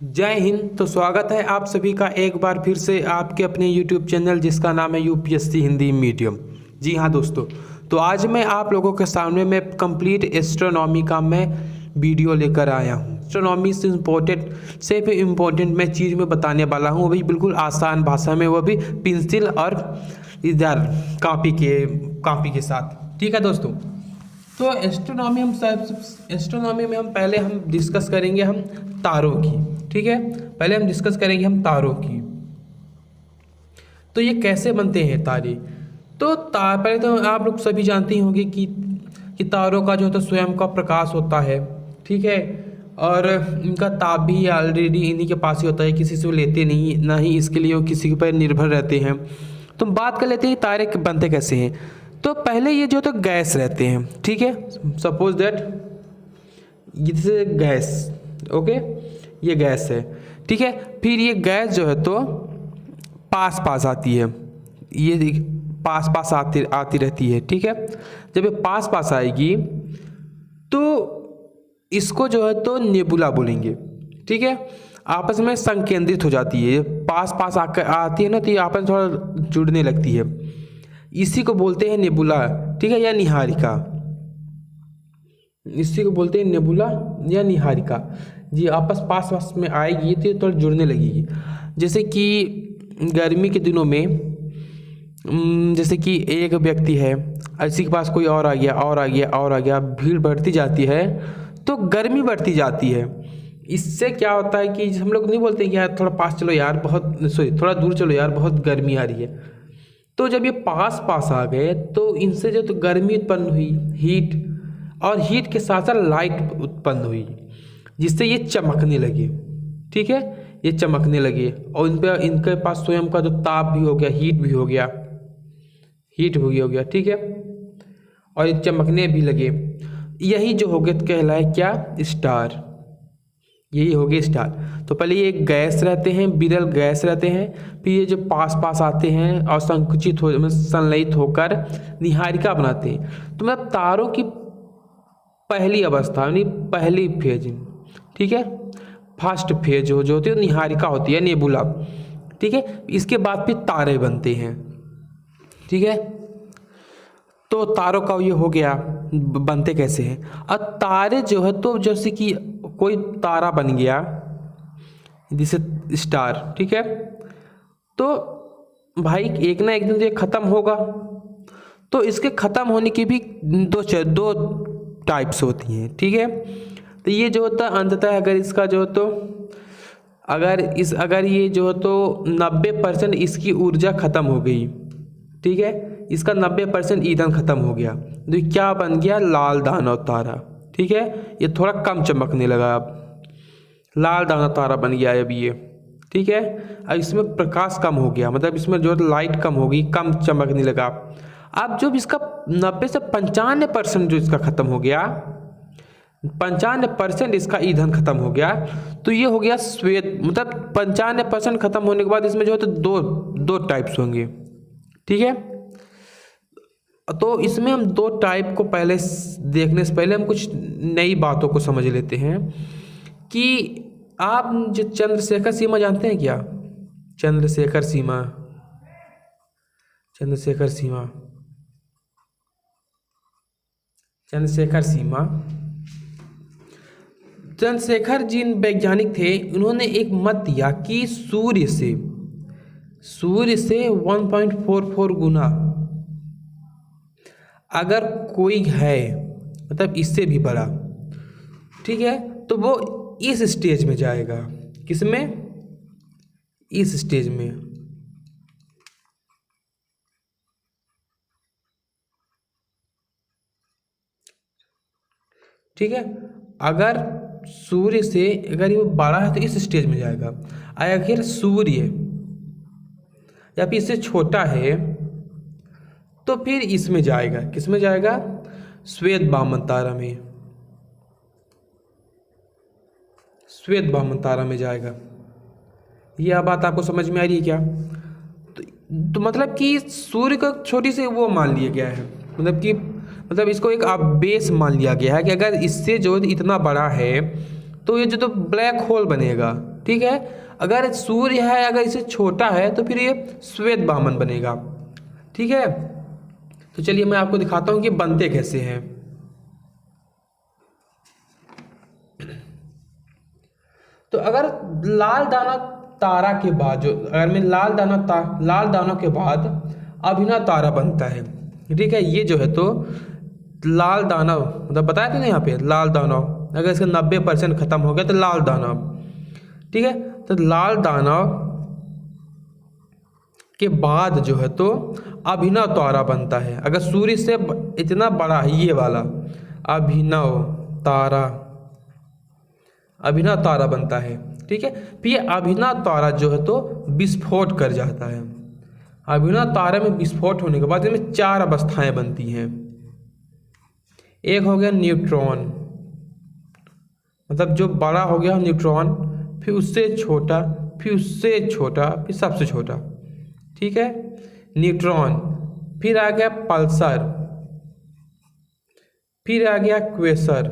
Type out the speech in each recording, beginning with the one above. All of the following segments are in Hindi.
जय हिंद। तो स्वागत है आप सभी का एक बार फिर से आपके अपने YouTube चैनल जिसका नाम है यूपीएससी हिंदी मीडियम। जी हाँ दोस्तों, तो आज मैं आप लोगों के सामने में कंप्लीट एस्ट्रोनॉमी का मैं वीडियो लेकर आया हूँ। एस्ट्रोनॉमी से इम्पोर्टेंट से भी इम्पोर्टेंट मैं चीज़ में बताने वाला हूँ, वो भी बिल्कुल आसान भाषा में, वो भी पेंसिल और इधर कॉपी के साथ। ठीक है दोस्तों, तो एस्ट्रोनॉमी में हम पहले डिस्कस करेंगे हम तारों की। ठीक है, पहले हम डिस्कस करेंगे हम तारों की। तो ये कैसे बनते हैं तारे। तो पहले तो आप लोग सभी जानते ही होंगे कि तारों का जो होता है स्वयं का प्रकाश होता है। ठीक है, और इनका ताप भी ऑलरेडी इन्हीं के पास ही होता है, किसी से वो लेते नहीं, ना ही इसके लिए वो किसी पर निर्भर रहते हैं। तो हम बात कर लेते हैं तारे बनते कैसे हैं। तो पहले ये जो तो गैस रहते हैं। ठीक है, सपोज दैट ये गैस, ओके, ये गैस है। ठीक है, फिर ये गैस जो है तो पास पास आती है, ये पास पास आती रहती है। ठीक है, जब ये पास पास आएगी तो इसको जो है तो नेबुला बोलेंगे। ठीक है, आपस में संकेंद्रित हो जाती है, पास पास आकर आती है ना, तो ये आपस में थोड़ा जुड़ने लगती है। इसी को बोलते हैं नेबुला। ठीक है, या निहारिका, इसी को बोलते हैं नेबुला या निहारिका। जी, आपस पास पास में आएगी तो ये थोड़ा जुड़ने लगेगी। जैसे कि गर्मी के दिनों में जैसे कि एक व्यक्ति है, इसी के पास कोई और आ गया और आ गया और आ गया, भीड़ बढ़ती जाती है तो गर्मी बढ़ती जाती है। इससे क्या होता है कि हम लोग नहीं बोलते कि यार थोड़ा पास चलो यार, थोड़ा दूर चलो यार, बहुत गर्मी आ रही है। तो जब ये पास पास आ गए तो इनसे जो तो गर्मी उत्पन्न हुई, हीट, और हीट के साथ साथ लाइट उत्पन्न हुई, जिससे ये चमकने लगे। ठीक है, ये चमकने लगे और इनके पास स्वयं का जो ताप भी हो गया, हीट भी हो गया, ठीक है, और ये चमकने भी लगे। यही जो हो गए तो कहलाए क्या, स्टार। यही हो गए स्टार। तो पहले ये गैस रहते हैं, विरल गैस रहते हैं, फिर ये जो पास पास आते हैं और संलयित होकर निहारिका बनाते हैं। तो मतलब तारों की पहली अवस्था यानी पहली फेज, ठीक है, फर्स्ट फेज जो होती है निहारिका होती है, नेबुला। ठीक है, इसके बाद फिर तारे बनते हैं। ठीक है, तो तारों का ये हो गया, बनते कैसे हैं। और तारे जो है तो जैसे कि कोई तारा बन गया जैसे स्टार। ठीक है, तो भाई एक ना एक दिन ये खत्म होगा। तो इसके खत्म होने की भी दो टाइप्स होती हैं। ठीक है, तो ये जो होता है अंततः अगर इसका जो तो अगर ये जो तो 90% इसकी ऊर्जा खत्म हो गई। ठीक है, इसका 90% ईंधन खत्म हो गया तो क्या बन गया, लाल दानव तारा। ठीक है, ये थोड़ा कम चमकने लगा, अब लाल दानव तारा बन गया अब ये। ठीक है, अब इसमें प्रकाश कम हो गया, मतलब इसमें जो लाइट कम होगी, कम चमकने लगा। अब जब इसका 90 से 95% जो इसका खत्म हो गया, 95% इसका ईंधन खत्म हो गया, तो ये हो गया श्वेत। मतलब 95% खत्म होने के बाद इसमें जो है तो दो टाइप्स होंगे। ठीक है, तो इसमें हम दो टाइप को पहले देखने से पहले हम कुछ नई बातों को समझ लेते हैं कि आप जो चंद्रशेखर सीमा जानते हैं क्या। चंद्रशेखर सीमा, चंद्रशेखर जी वैज्ञानिक थे, उन्होंने एक मत दिया कि सूर्य से 1.44 गुना अगर कोई है, मतलब इससे भी बड़ा, ठीक है, तो वो इस स्टेज में जाएगा। किसमें, इस स्टेज में। ठीक है, अगर सूर्य से अगर ये बड़ा है तो इस स्टेज में जाएगा। अगर सूर्य या फिर इससे छोटा है तो फिर इसमें जाएगा। किसमें जाएगा, श्वेत वामन तारा में जाएगा। यह बात आपको समझ में आ रही है क्या। तो मतलब कि सूर्य को छोटी से वो मान लिया गया है, मतलब इसको एक बेस मान लिया गया है कि अगर इससे जो इतना बड़ा है तो ये जो तो ब्लैक होल बनेगा। ठीक है, अगर सूर्य है अगर इससे छोटा है तो फिर ये श्वेत वामन बनेगा। ठीक है, तो चलिए मैं आपको दिखाता हूँ कि बनते कैसे हैं। तो अगर लाल दाना तारा के बाद जो अगर मैं लाल दानों के बाद अभिनव तारा बनता है। ठीक है, ये जो है तो लाल दानव मतलब बताया था ना यहाँ पे लाल दानव, अगर इसका 90% खत्म हो गया तो लाल दानव। ठीक है, तो लाल दानव के बाद जो है तो अभिनव तारा बनता है। अगर सूर्य से इतना बड़ा है ये वाला अभिनव तारा बनता है। ठीक है, फिर ये अभिनव तारा जो है तो विस्फोट कर जाता है। अभिनव तारे में विस्फोट होने के बाद इसमें 4 अवस्थाएं बनती हैं। एक हो गया न्यूट्रॉन, मतलब जो बड़ा हो गया न्यूट्रॉन, फिर उससे छोटा, फिर उससे छोटा, फिर सबसे छोटा। ठीक है, न्यूट्रॉन, फिर आ गया पल्सर, फिर आ गया क्वेसर।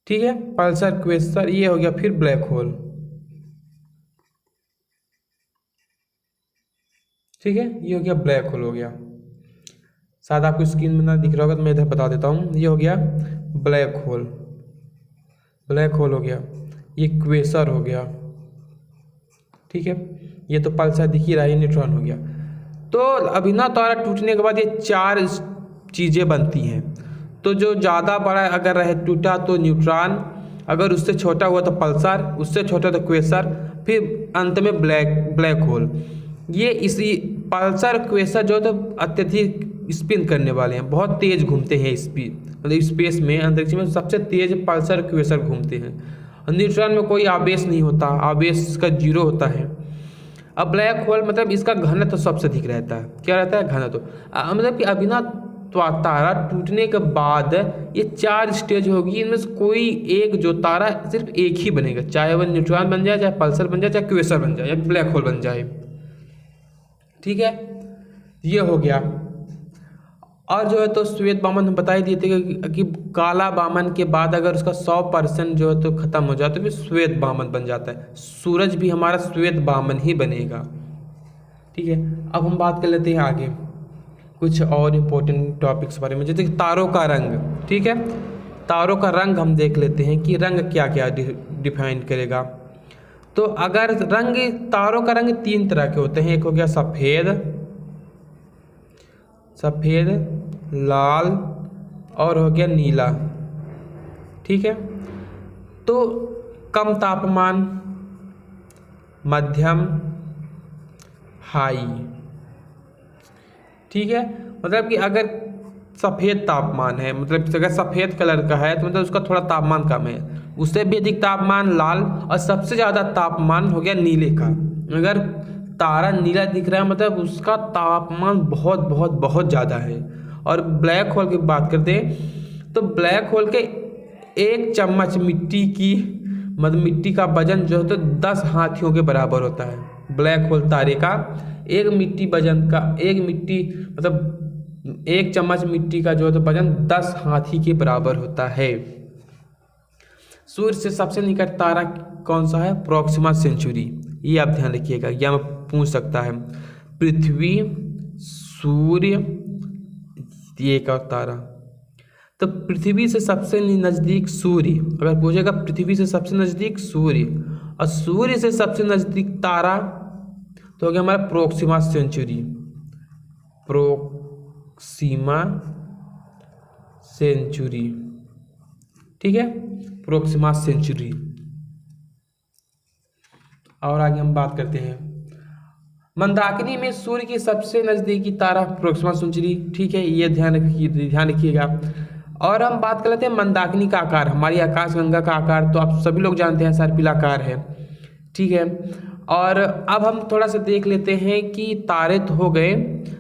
ठीक है, पल्सर क्वेसर ये हो गया, फिर ब्लैक होल। ठीक है, ये हो गया ब्लैक होल हो गया। शायद आपको स्क्रीन में ना दिख रहा होगा तो मैं इधर बता देता हूँ। ये हो गया ब्लैक होल हो गया, ये क्वेसर हो गया। ठीक है, ये तो पल्सर दिख ही रहा है, न्यूट्रॉन हो गया। तो अभिनव तारा टूटने के बाद ये 4 चीज़ें बनती हैं। तो जो ज़्यादा बड़ा अगर रहे टूटा तो न्यूट्रॉन, अगर उससे छोटा हुआ तो पल्सर, उससे छोटा तो क्वेसर, फिर अंत में ब्लैक होल। ये इसी पल्सर क्वेसर जो तो अत्यधिक स्पिन करने वाले हैं, बहुत तेज घूमते हैं मतलब स्पेस में, अंतरिक्ष में सबसे तेज पल्सर क्वेसर घूमते हैं। न्यूट्रॉन में कोई आवेश नहीं होता, आवेश इसका 0 होता है। अब ब्लैक होल मतलब इसका घनत्व तो सबसे अधिक रहता है। क्या रहता है? घनत्व। मतलब कि अभिनव तारा टूटने के बाद ये 4 स्टेज होगी, इनमें से कोई एक जो तारा सिर्फ एक ही बनेगा, चाहे वह न्यूट्रॉन बन जाए, चाहे पल्सर बन जाए, चाहे क्वेसर बन जाए, या ब्लैक होल बन जाए। ठीक है, ये हो गया। और जो है तो श्वेत वामन हम बता ही दिए थे कि काला वामन के बाद अगर उसका 100% जो है तो खत्म हो जाता है तो फिर श्वेत वामन बन जाता है। सूरज भी हमारा श्वेत वामन ही बनेगा। ठीक है, अब हम बात कर लेते हैं आगे कुछ और इम्पोर्टेंट टॉपिक्स बारे में, जैसे कि तारों का रंग। ठीक है, तारों का रंग हम देख लेते हैं कि रंग क्या क्या डिफाइन करेगा। तो अगर तारों का रंग 3 तरह के होते हैं। एक हो गया सफ़ेद, लाल और हो गया नीला। ठीक है, तो कम तापमान, मध्यम, हाई। ठीक है, मतलब कि अगर सफ़ेद तापमान है, मतलब अगर सफ़ेद कलर का है तो मतलब उसका थोड़ा तापमान कम है, उससे भी अधिक तापमान लाल, और सबसे ज़्यादा तापमान हो गया नीले का। अगर तारा नीला दिख रहा है मतलब उसका तापमान बहुत बहुत बहुत ज़्यादा है। और ब्लैक होल की बात करते हैं तो ब्लैक होल के 1 चम्मच मिट्टी का वजन जो है तो 10 हाथियों के बराबर होता है। ब्लैक होल तारे का 1 चम्मच मिट्टी का जो है तो वजन 10 हाथी के बराबर होता है। सूर्य से सबसे निकट तारा कौन सा है? Proxima Centauri. ये आप ध्यान रखिएगा, यह मैं पूछ सकता है। पृथ्वी, सूर्य, ये का तारा। तो पृथ्वी से सबसे नज़दीक सूर्य, अगर पूछेगा पृथ्वी से सबसे नज़दीक सूर्य और सूर्य से सबसे नज़दीक तारा तो हो गया हमारा प्रोक्सिमा सेंचुरी। ठीक है, प्रोक्सिमा सेंचुरी। और आगे हम बात करते हैं मंदाकिनी में सूर्य की सबसे नज़दीकी तारा प्रोक्सिमा सेंचुरी। ठीक है, ये ध्यान रखिएगा। और हम बात कर लेते हैं मंदाकिनी का आकार। हमारी आकाशगंगा का आकार तो आप सभी लोग जानते हैं सर्पिलाकार है। ठीक है, और अब हम थोड़ा सा देख लेते हैं कि तारे तो हो गए,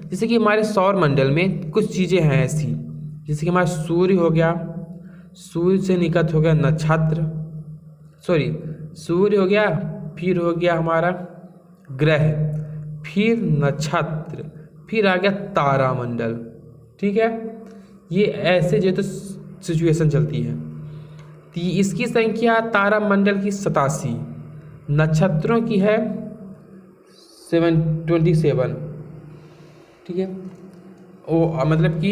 जैसे कि हमारे सौर मंडल में कुछ चीज़ें हैं ऐसी, जैसे कि हमारा सूर्य हो गया, सूर्य से निकट हो गया सूर्य हो गया, फिर हो गया हमारा ग्रह, फिर नक्षत्र, फिर आ गया तारामंडल। ठीक है, ये ऐसे जो तो सिचुएशन चलती है। इसकी संख्या तारामंडल की 87, नक्षत्रों की है 727, ठीक है। ओ मतलब कि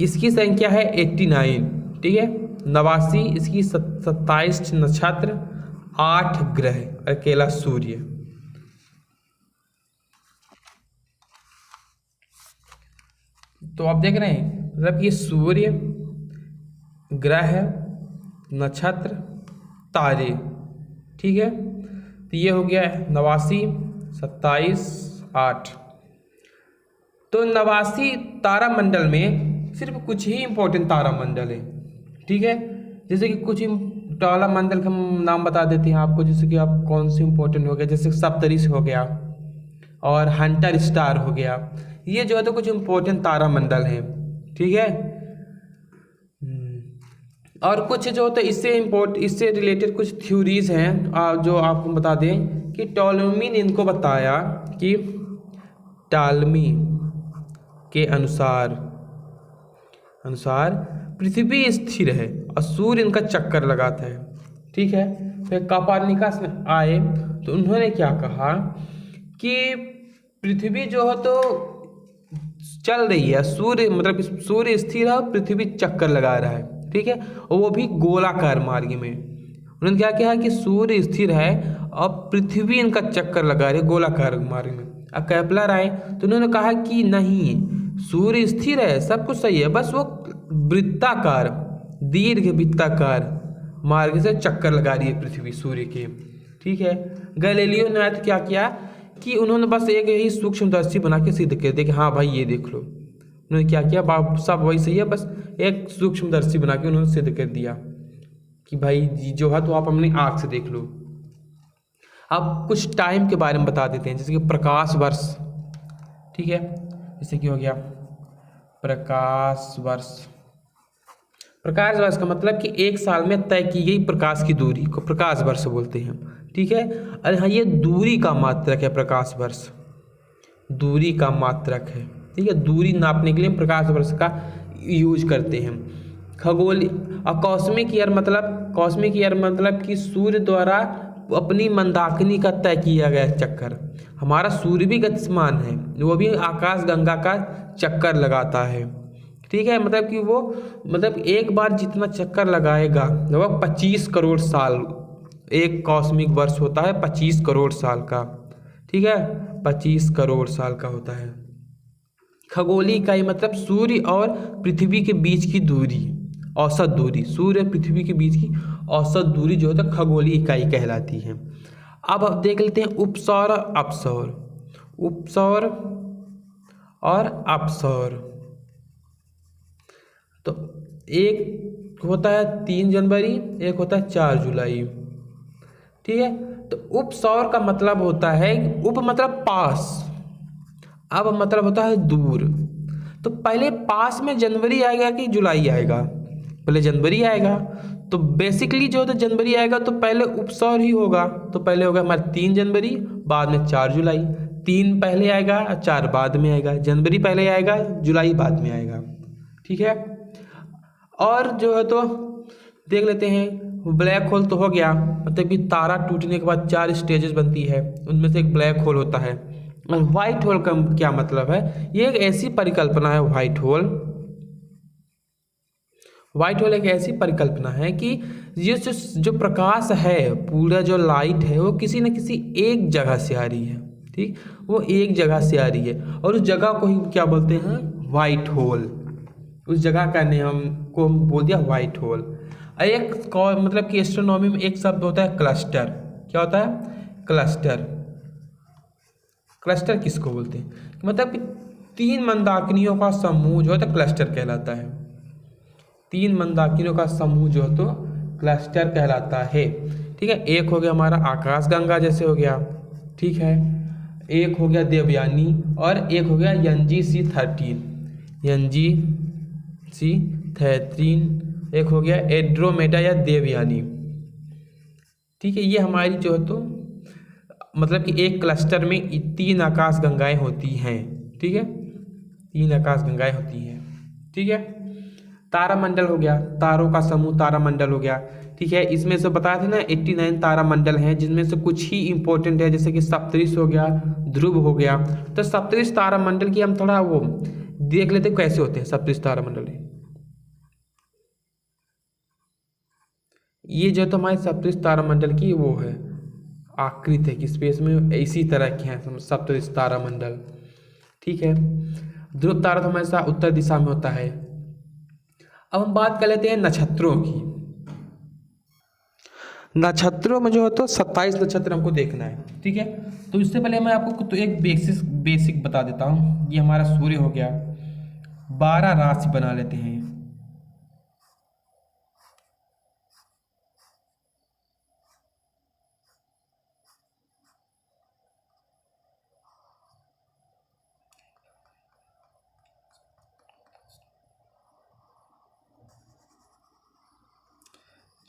इसकी संख्या है 89, ठीक है। 89, इसकी 27 नक्षत्र, 8 ग्रह, अकेला सूर्य। तो आप देख रहे हैं मतलब ये सूर्य, ग्रह, नक्षत्र, तारे, ठीक है। तो ये हो गया 89, 27, 8। तो 89 तारामंडल में सिर्फ कुछ ही इम्पोर्टेंट तारामंडल है, ठीक है। जैसे कि कुछ तारामंडल का हम नाम बता देते हैं आपको, जैसे कि आप कौन से इम्पोर्टेंट हो गया, जैसे सप्तऋषि हो गया और हंटर स्टार हो गया। ये जो है तो कुछ इम्पोर्टेंट तारामंडल हैं, ठीक है। और कुछ जो तो इससे रिलेटेड कुछ थ्योरीज हैं जो आपको बता दें कि टॉलमी ने इनको बताया कि टॉलमी के अनुसार पृथ्वी स्थिर है और सूर्य इनका चक्कर लगाता है, ठीक है। फिर कोपर्निकस आए तो उन्होंने क्या कहा कि पृथ्वी जो है तो चल रही है, सूर्य मतलब सूर्य स्थिर है, पृथ्वी चक्कर लगा रहा है, ठीक है, और वो भी गोलाकार मार्ग में। उन्होंने क्या कहा कि सूर्य स्थिर है और पृथ्वी इनका चक्कर लगा रही है गोलाकार मार्ग में। अब केपलर आए तो उन्होंने कहा कि नहीं, सूर्य स्थिर है, सब कुछ सही है, बस वो वृत्ताकार, दीर्घ वृत्ताकार मार्ग से चक्कर लगा रही है पृथ्वी सूर्य के, ठीक है। गैलीलियो ने तो क्या किया कि उन्होंने बस एक ही सूक्ष्मदर्शी बना के सिद्ध कर दिया कि हाँ भाई ये देख लो। उन्होंने क्या किया, सब वही सही है, बस एक सूक्ष्मदर्शी बना के उन्होंने सिद्ध कर दिया कि भाई जो है तो आप अपनी आँख से देख लो। अब कुछ टाइम के बारे में बता देते हैं, जैसे कि प्रकाश वर्ष, ठीक है। जैसे कि हो गया प्रकाश वर्ष। प्रकाश वर्ष का मतलब कि एक साल में तय की गई प्रकाश की दूरी को प्रकाश वर्ष बोलते हैं, ठीक है। अरे हाँ, ये दूरी का मात्रक है, प्रकाश वर्ष दूरी का मात्रक है, ठीक है। दूरी नापने के लिए हम प्रकाश वर्ष का यूज करते हैं। खगोलीय और कॉस्मिक ईयर मतलब कि सूर्य द्वारा अपनी मंदाकिनी का तय किया गया चक्कर। हमारा सूर्य भी गतिमान है, वो भी आकाश गंगा का चक्कर लगाता है, ठीक है। मतलब कि वो एक बार जितना चक्कर लगाएगा लगभग 25 करोड़ साल, एक कॉस्मिक वर्ष होता है 25 करोड़ साल का, ठीक है, 25 करोड़ साल का होता है। खगोलीय इकाई मतलब सूर्य और पृथ्वी के बीच की दूरी, औसत दूरी, सूर्य और पृथ्वी के बीच की औसत दूरी जो है खगोलीय इकाई कहलाती है। अब देख लेते हैं उपसौर और अपसौर। उपसौर और अपसौर, तो एक होता है 3 जनवरी, एक होता है 4 जुलाई, ठीक है। तो उपसौर का मतलब होता है, उप मतलब पास, अब मतलब होता है दूर। तो पहले पास में जनवरी आएगा कि जुलाई आएगा? पहले जनवरी आएगा, तो बेसिकली जो है तो जनवरी आएगा तो पहले उपसौर ही होगा। तो पहले होगा हमारा 3 जनवरी, बाद में 4 जुलाई। 3 पहले आएगा और 4 बाद में आएगा, जनवरी पहले आएगा, जुलाई बाद में आएगा, ठीक है। और जो है तो देख लेते हैं, ब्लैक होल तो हो गया, मतलब कि तारा टूटने के बाद 4 स्टेजेस बनती है, उनमें से एक ब्लैक होल होता है। और व्हाइट होल का क्या मतलब है? ये एक ऐसी परिकल्पना है, व्हाइट होल एक ऐसी परिकल्पना है कि ये जो प्रकाश है, पूरा जो लाइट है, वो किसी न किसी एक जगह से आ रही है, ठीक, वो एक जगह से आ रही है और उस जगह को ही क्या बोलते हैं? White hole. उस जगह का नाम को हम बोल दिया व्हाइट होल। एक मतलब कि एस्ट्रोनॉमी में एक शब्द होता है क्लस्टर। क्या होता है? क्लस्टर। क्लस्टर किसको बोलते हैं? मतलब कि 3 मंदाकिनियों का समूह जो है तो क्लस्टर कहलाता है। 3 मंदाकिनियों का समूह जो है तो क्लस्टर कहलाता है, ठीक है। एक हो गया हमारा आकाश गंगा जैसे हो गया, ठीक है। एक हो गया देवयानी और एक हो गया NGC13, एक हो गया एंड्रोमेडा या देवयानी, ठीक है। ये हमारी जो है तो मतलब कि एक क्लस्टर में 3 आकाश गंगाएं होती हैं, ठीक है, 3 आकाश गंगाएं होती हैं, ठीक है। तारामंडल हो गया, तारों का समूह तारामंडल हो गया। ठीक है। इसमें से बताया था ना 89 तारामंडल हैं, जिनमें से कुछ ही इंपॉर्टेंट है, जैसे कि सप्तऋषि हो गया, ध्रुव हो गया। तो सप्तऋषि तारामंडल की हम थोड़ा वो देख लेते हैं कैसे होते हैं सप्तऋषि तारामंडल। ये जो तो हमारे सप्तऋषि तारामंडल की वो है आकृति है कि स्पेस में इसी तरह के हैं सप्तऋषि तारामंडल, ठीक है। ध्रुव तारा तो हमेशा उत्तर दिशा में होता है। अब हम बात कर लेते हैं नक्षत्रों की। नक्षत्रों में जो है तो 27 नक्षत्र हमको देखना है, ठीक है। तो इससे पहले मैं आपको तो एक बेसिक बता देता हूँ। ये हमारा सूर्य हो गया, 12 राशि बना लेते हैं।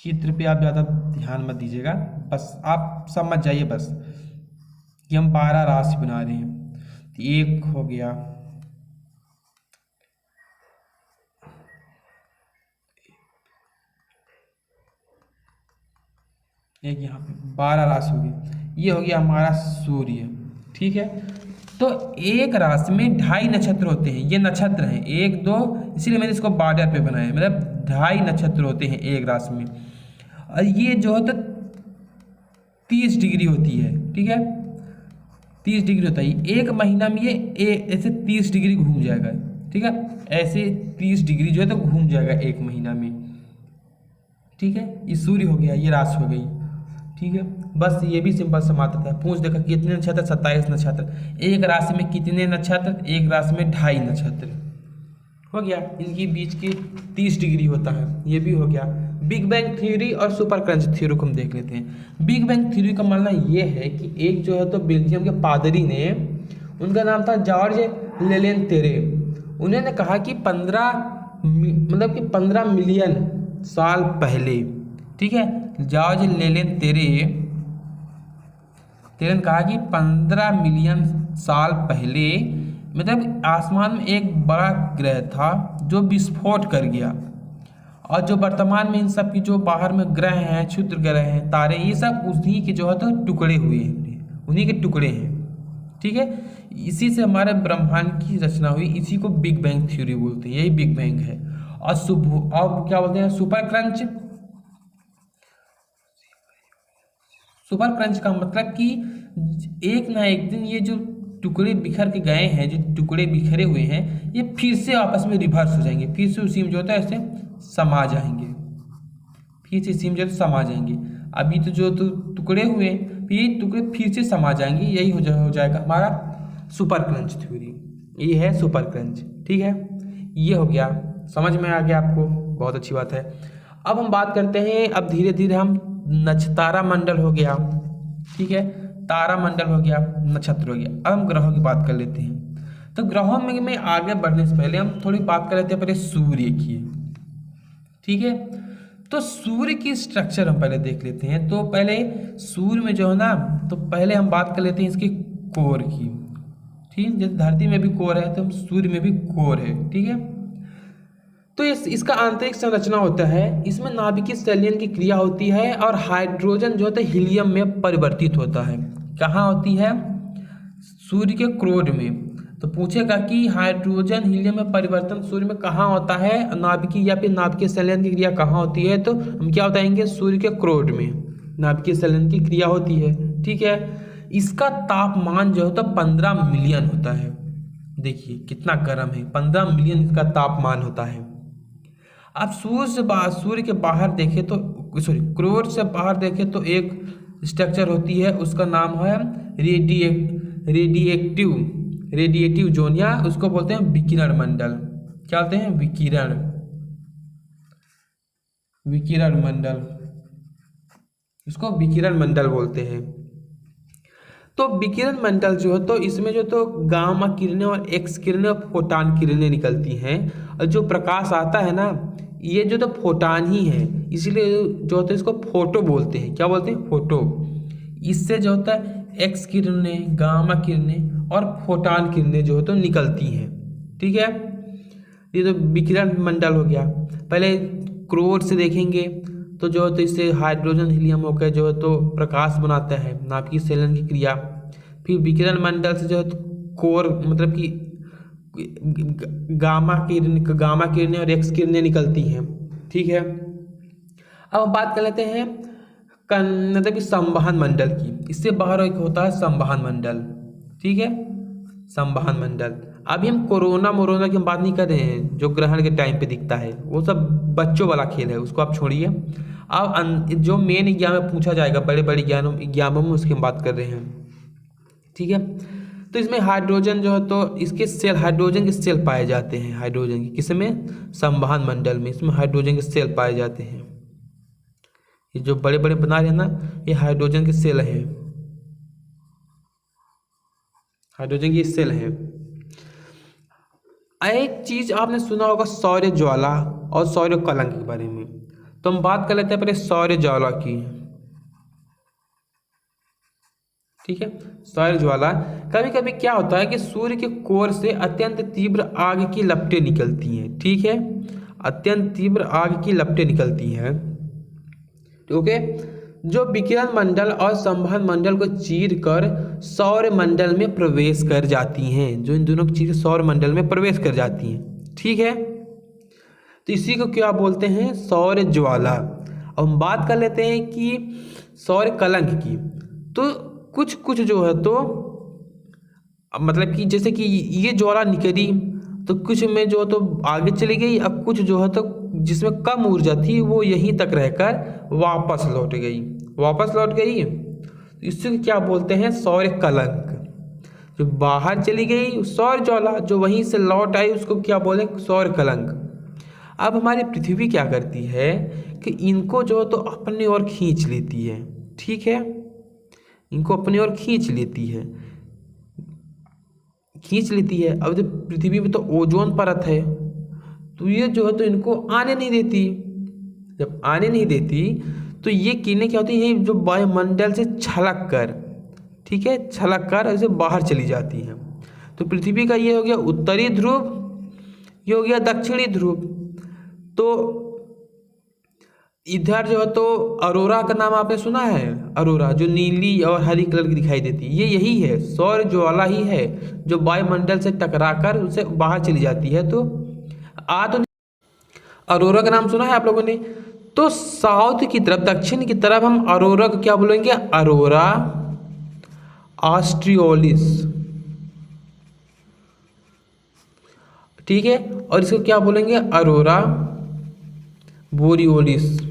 चित्र पे आप ज़्यादा ध्यान मत दीजिएगा, बस आप समझ जाइए बस कि हम 12 राशि बना रहे हैं। तो एक हो गया, एक यहाँ पे 12 राशि हो गई। ये हो गया हमारा सूर्य, ठीक है। तो एक राशि में 2.5 नक्षत्र होते हैं। ये नक्षत्र हैं 1 2, इसीलिए मैंने इसको बॉर्डर पे बनाया, मतलब 2.5 नक्षत्र होते हैं एक राशि में। और ये जो है तो 30 डिग्री होती है, ठीक है। 30 डिग्री होता है। एक महीना में ये ऐसे 30 डिग्री घूम जाएगा, ठीक है। ऐसे 30 डिग्री जो है तो घूम जाएगा एक महीना में, ठीक है। ये सूर्य हो गया, ये राशि हो गई, ठीक है। बस ये भी सिंपल सा मात्र था। पूछ देखा कितने नक्षत्र, 27 नक्षत्र। एक राशि में कितने नक्षत्र, एक राशि में 2.5 नक्षत्र हो गया। इनके बीच की 30 डिग्री होता है, ये भी हो गया। बिग बैंग थ्योरी और सुपर क्रंच थ्योरी को हम देख लेते हैं। बिग बैंग थ्योरी का मानना ये है कि एक जो है तो बेल्जियम के पादरी ने, उनका नाम था जॉर्ज लेलेनतेरे, उन्होंने कहा कि 15 मिलियन साल पहले, ठीक है। जॉर्ज लेलेनतेरे ने कहा कि 15 मिलियन साल पहले मतलब आसमान में एक बड़ा ग्रह था जो विस्फोट कर गया, और जो वर्तमान में इन सब की जो बाहर में ग्रह हैं, क्षुद्र ग्रह हैं, तारे, ये सब उन्हीं के जो है तो टुकड़े हुए हैं, उन्हीं के टुकड़े हैं, ठीक है। इसी से हमारे ब्रह्मांड की रचना हुई। इसी को बिग बैंग थ्योरी बोलते हैं, यही बिग बैंग है। और अब क्या बोलते हैं, सुपर क्रंच। सुपर क्रंच का मतलब कि एक ना एक दिन ये जो टुकड़े बिखर के गए हैं, जो टुकड़े बिखरे हुए हैं, ये फिर से आपस में रिवर्स हो जाएंगे, फिर से उसी में जो होता है ऐसे समा जाएंगे, फिर से इसी में जो समा जाएंगे। अभी तो जो तो टुकड़े हुए फिर ये टुकड़े फिर से समा जाएंगे, यही हो जाएगा हमारा सुपर क्रंच थ्योरी। ये है सुपर क्रंच, ठीक है। ये हो गया, समझ में आ गया आपको, बहुत अच्छी बात है। अब हम बात करते हैं, अब धीरे धीरे हम तारामंडल हो गया, ठीक है, तारामंडल हो गया, नक्षत्र हो गया। अब हम ग्रहों की बात कर लेते हैं। तो ग्रहों में आगे बढ़ने से पहले हम थोड़ी बात कर लेते हैं पहले सूर्य की, ठीक है। तो सूर्य की स्ट्रक्चर हम पहले देख लेते हैं। तो पहले सूर्य में जो है ना, तो पहले हम बात कर लेते हैं इसकी कोर की, ठीक। जैसे धरती में भी कोर है तो हम सूर्य में भी कोर है, ठीक है। तो इसका आंतरिक संरचना होता है, इसमें नाभिकीय संलयन की क्रिया होती है और हाइड्रोजन जो होता है हीलियम में परिवर्तित होता है। कहाँ होती है, सूर्य के क्रोड में। तो पूछेगा कि हाइड्रोजन हीलियम में परिवर्तन सूर्य में कहाँ होता है, नाभिकीय या फिर नाभिकीय संलयन की क्रिया कहाँ होती है, तो हम क्या बताएंगे, सूर्य के क्रोड में नाभिकीय संलयन की क्रिया होती है, ठीक है। इसका तापमान जो होता है 15 मिलियन होता है। देखिए कितना गर्म है, 15 मिलियन इसका तापमान होता है। अब सूर्य के बाहर देखें तो क्रोड से बाहर देखें तो एक स्ट्रक्चर होती है, उसका नाम है रेडिएटिव जोन, या उसको बोलते हैं विकिरण मंडल। क्या बोलते हैं, विकिरण मंडल, इसको विकिरण मंडल बोलते हैं। तो विकिरण मंडल जो है तो इसमें जो तो गामा किरणें और एक्स किरणें और फोटान किरणें निकलती हैं, और जो प्रकाश आता है ना, ये जो तो फोटान ही है, इसीलिए जो होता है इसको फोटो बोलते हैं। क्या बोलते हैं, फोटो। इससे जो होता है एक्स किरणें, गामा किरणें और फोटान किरणें जो है तो निकलती हैं, ठीक है। ये तो विकिरण मंडल हो गया। पहले क्रोड से देखेंगे तो जो है तो इससे हाइड्रोजन हीलियम होकर जो है तो प्रकाश बनाता है, नाभिकीय संलयन की क्रिया। फिर विकिरण मंडल से जो है तो कोर मतलब कि गामा किरणें और एक्स किरणें निकलती हैं। ठीक है, अब हम बात कर लेते हैं मतलब कि संवहन मंडल की। इससे बाहर एक होता है संवहन मंडल। ठीक है, संवहन मंडल। अभी हम कोरोना मोरोना की हम बात नहीं कर रहे हैं, जो ग्रहण के टाइम पे दिखता है, वो सब बच्चों वाला खेल है, उसको आप छोड़िए। अब जो मेन एग्जाम में पूछा जाएगा, बड़े बड़े एग्जामों में, उसकी हम बात कर रहे हैं। ठीक है, तो इसमें हाइड्रोजन जो है तो इसके सेल, हाइड्रोजन के सेल पाए जाते हैं। हाइड्रोजन के किसमें? संवहन मंडल में। इसमें हाइड्रोजन के सेल पाए जाते हैं। ये जो बड़े बड़े बना रहे हैं ना, ये हाइड्रोजन के सेल हैं, हाइड्रोजन की सेल हैं। एक चीज आपने सुना होगा सौर्य ज्वाला और सौर्य कलंक के बारे में, तो हम बात कर लेते हैं पहले सौर्य ज्वाला की। ठीक है, सौर्य ज्वाला, कभी कभी क्या होता है कि सूर्य के कोर से अत्यंत तीव्र आग की लपटें निकलती हैं। ठीक है, अत्यंत तीव्र आग की लपटें निकलती हैं। ओके, जो विकिरण मंडल और संवहन मंडल को चीर कर सौर मंडल में प्रवेश कर जाती हैं। जो इन दोनों चीजें सौर मंडल में प्रवेश कर जाती हैं। ठीक है, तो इसी को क्या बोलते हैं? सौर ज्वाला। अब हम बात कर लेते हैं कि सौर कलंक की। तो कुछ कुछ जो है तो मतलब कि जैसे कि ये ज्वाला निकली तो कुछ में जो तो आगे चली गई, अब कुछ जो है तो जिसमें कम ऊर्जा थी वो यहीं तक रहकर वापस लौट गई। इससे क्या बोलते हैं? सौर कलंक। जो बाहर चली गई सौर ज्वाला, जो वहीं से लौट आई उसको क्या बोले? सौर कलंक। अब हमारी पृथ्वी क्या करती है कि इनको जो तो अपनी ओर खींच लेती है। ठीक है, इनको अपनी ओर खींच लेती है। अब जब पृथ्वी में तो ओजोन परत है, तो ये जो है तो इनको आने नहीं देती। जब आने नहीं देती तो ये किरणें क्या होती हैं? जो वायुमंडल से छलक कर, ठीक है, छलक कर ऐसे बाहर चली जाती हैं। तो पृथ्वी का ये हो गया उत्तरी ध्रुव, ये हो गया दक्षिणी ध्रुव। तो इधर जो है तो अरोरा का नाम आपने सुना है? अरोरा जो नीली और हरी कलर की दिखाई देती है, ये यही है, सौर ज्वाला ही है, जो वायुमंडल से टकराकर उसे बाहर चली जाती है। तो तो अरोरा का नाम सुना है आप लोगों ने? तो साउथ की तरफ, दक्षिण की तरफ हम अरोरा को क्या बोलेंगे? अरोरा ऑस्ट्रियोलिस। ठीक है, और इसको क्या बोलेंगे? अरोरा बोरियोलिस।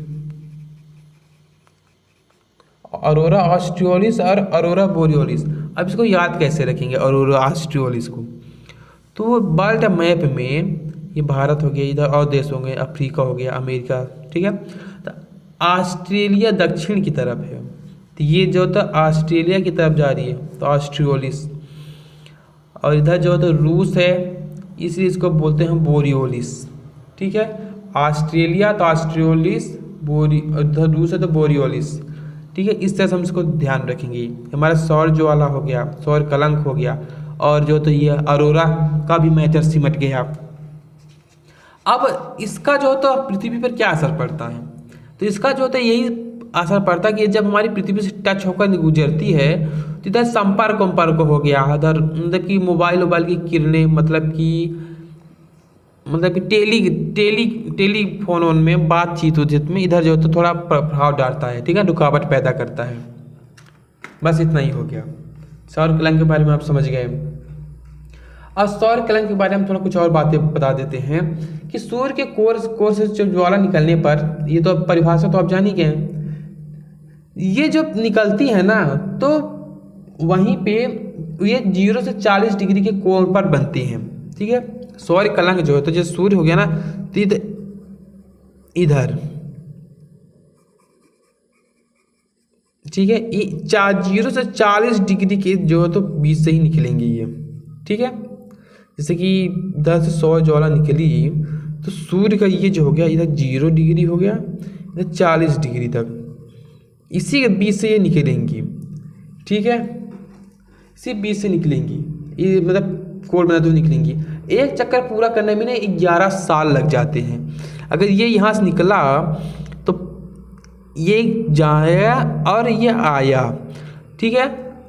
अरोरा ऑस्ट्रियोलिस और अरोरा बोरियोलिस। अब इसको याद कैसे रखेंगे अरोरा ऑस्ट्रियोलिस को? तो वो वर्ल्ड मैप में, ये भारत हो गया, इधर और देश होंगे, अफ्रीका हो गया, अमेरिका, ठीक है, तो ऑस्ट्रेलिया दक्षिण की तरफ है, तो ये जो तो ऑस्ट्रेलिया की तरफ जा रही है, तो ऑस्ट्रियोलिस। और इधर जो तो रूस है, इसलिए इसको बोलते हैं बोरियोलिस। ठीक है, ऑस्ट्रेलिया तो ऑस्ट्रियोलिस, इधर रूस है तो बोरियोलिस। ठीक है, इस तरह से हम इसको ध्यान रखेंगे। हमारा सौर ज्वाला हो गया, सौर कलंक हो गया, और जो तो ये अरोरा का भी मैटर सिमट गया। अब इसका जो तो पृथ्वी पर क्या असर पड़ता है? तो इसका जो तो यही असर पड़ता है कि जब हमारी पृथ्वी से टच होकर गुजरती है तो इधर संपर्क हो गया, इधर मतलब कि मोबाइल की किरणें, मतलब कि टेलीफोन में बातचीत में इधर जो तो थोड़ा प्रभाव डालता है। ठीक है, रुकावट पैदा करता है। बस इतना ही हो गया। सौर कलंक के बारे में आप समझ गए। अब सौर कलंक के बारे में थोड़ा कुछ और बातें बता देते हैं कि सूर्य के कोर से जो ज्वाला निकलने पर, ये तो परिभाषा तो आप जान ही गए, ये जब निकलती है ना तो वहीं पे ये 0 से 40 डिग्री के कोण पर बनती हैं। ठीक है, सौर कलंक जो है तो जैसे सूर्य हो गया ना, तो इधर ठीक है, 0 से 40 डिग्री के जो है तो बीच से ही निकलेंगे ये। ठीक है, जैसे कि इधर से सौर ज्वाला निकली तो सूर्य का ये जो हो गया इधर 0 डिग्री हो गया, इधर 40 डिग्री तक, इसी के बीच से ये निकलेंगी। ठीक है, इसी बीच से निकलेंगी, ये मतलब कोण बनाते हुए निकलेंगी। एक चक्कर पूरा करने में ना 11 साल लग जाते हैं। अगर ये यहाँ से निकला तो ये जाया और ये आया, ठीक है।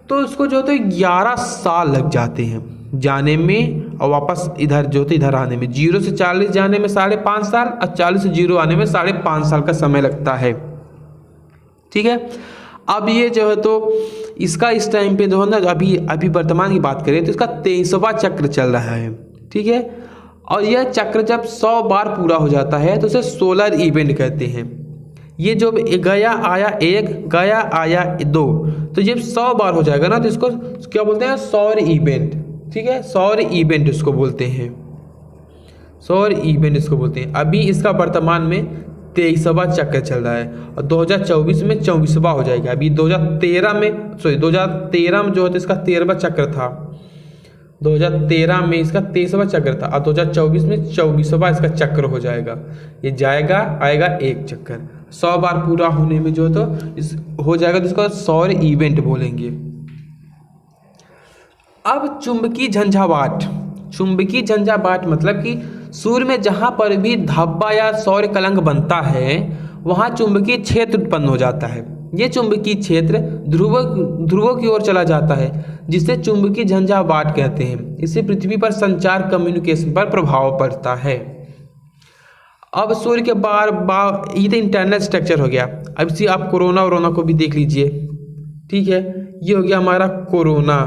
तो इसको जो तो 11 साल लग जाते हैं जाने में और वापस इधर जो तो इधर आने में। 0 से 40 जाने में 5.5 साल और 40 से 0 आने में 5.5 साल का समय लगता है, ठीक है। अब ये जो है तो इसका इस टाइम पे जो है ना, अभी वर्तमान की बात करें तो इसका 23वां चक्र चल रहा है, ठीक है। और यह चक्र जब 100 बार पूरा हो जाता है तो उसे सोलर इवेंट कहते हैं। ये जो गया आया 1 गया आया 2, तो जब 100 बार हो जाएगा ना तो इसको क्या बोलते हैं, सौर इवेंट, ठीक है। सौर इवेंट इसको बोलते हैं, सौर इवेंट इसको बोलते हैं। अभी इसका वर्तमान में 23वां चक्र चल रहा है और 2024 में 24वां हो जाएगा। अभी 2013 में जो है इसका 13वां चक्र था, 2013 में इसका 23वां चक्र था और 2024 में 24वां इसका चक्र हो जाएगा। ये जाएगा आएगा एक चक्कर 100 बार पूरा होने में जो तो इस हो जाएगा, तो इसको सौर इवेंट बोलेंगे। अब चुंबकीय झंझावात, चुंबकीय झंझावात मतलब कि सूर्य में जहाँ पर भी धब्बा या सौर कलंक बनता है वहाँ चुंबकीय क्षेत्र उत्पन्न हो जाता है। ये चुंबकीय क्षेत्र ध्रुवों की ओर चला जाता है जिसे चुंबकीय झंझावात कहते हैं। इससे पृथ्वी पर संचार कम्युनिकेशन पर प्रभाव पड़ता है। अब सूर्य के ये तो इंटरनल स्ट्रक्चर हो गया। अब इसी आप कोरोना को भी देख लीजिए, ठीक है। ये हो गया हमारा कोरोना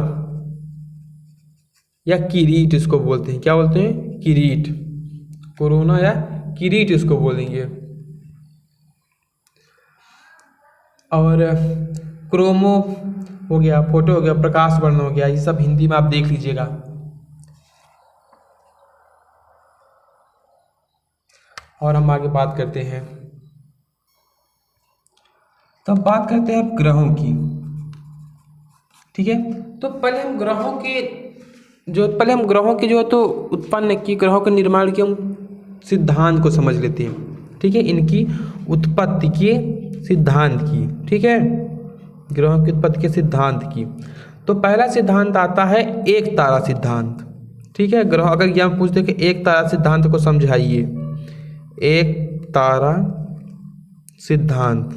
या किरीट इसको बोलते हैं, क्या बोलते हैं, किरीट। कोरोना या किरीट इसको बोलेंगे। और क्रोमो हो गया, फोटो हो गया, प्रकाश वर्ण हो गया, ये सब हिंदी में आप देख लीजिएगा। और हम आगे बात करते हैं, तब बात करते हैं ग्रहों की, ठीक है। तो पहले हम ग्रहों के जो तो उत्पन्न की ग्रहों के निर्माण के हम सिद्धांत को समझ लेते हैं, ठीक है। इनकी उत्पत्ति के सिद्धांत की, ठीक है, ग्रहों की उत्पत्ति के सिद्धांत की। तो पहला सिद्धांत आता है एक तारा सिद्धांत, ठीक है। ग्रह अगर यहाँ पूछते कि एक तारा सिद्धांत को समझाइए, एक तारा सिद्धांत।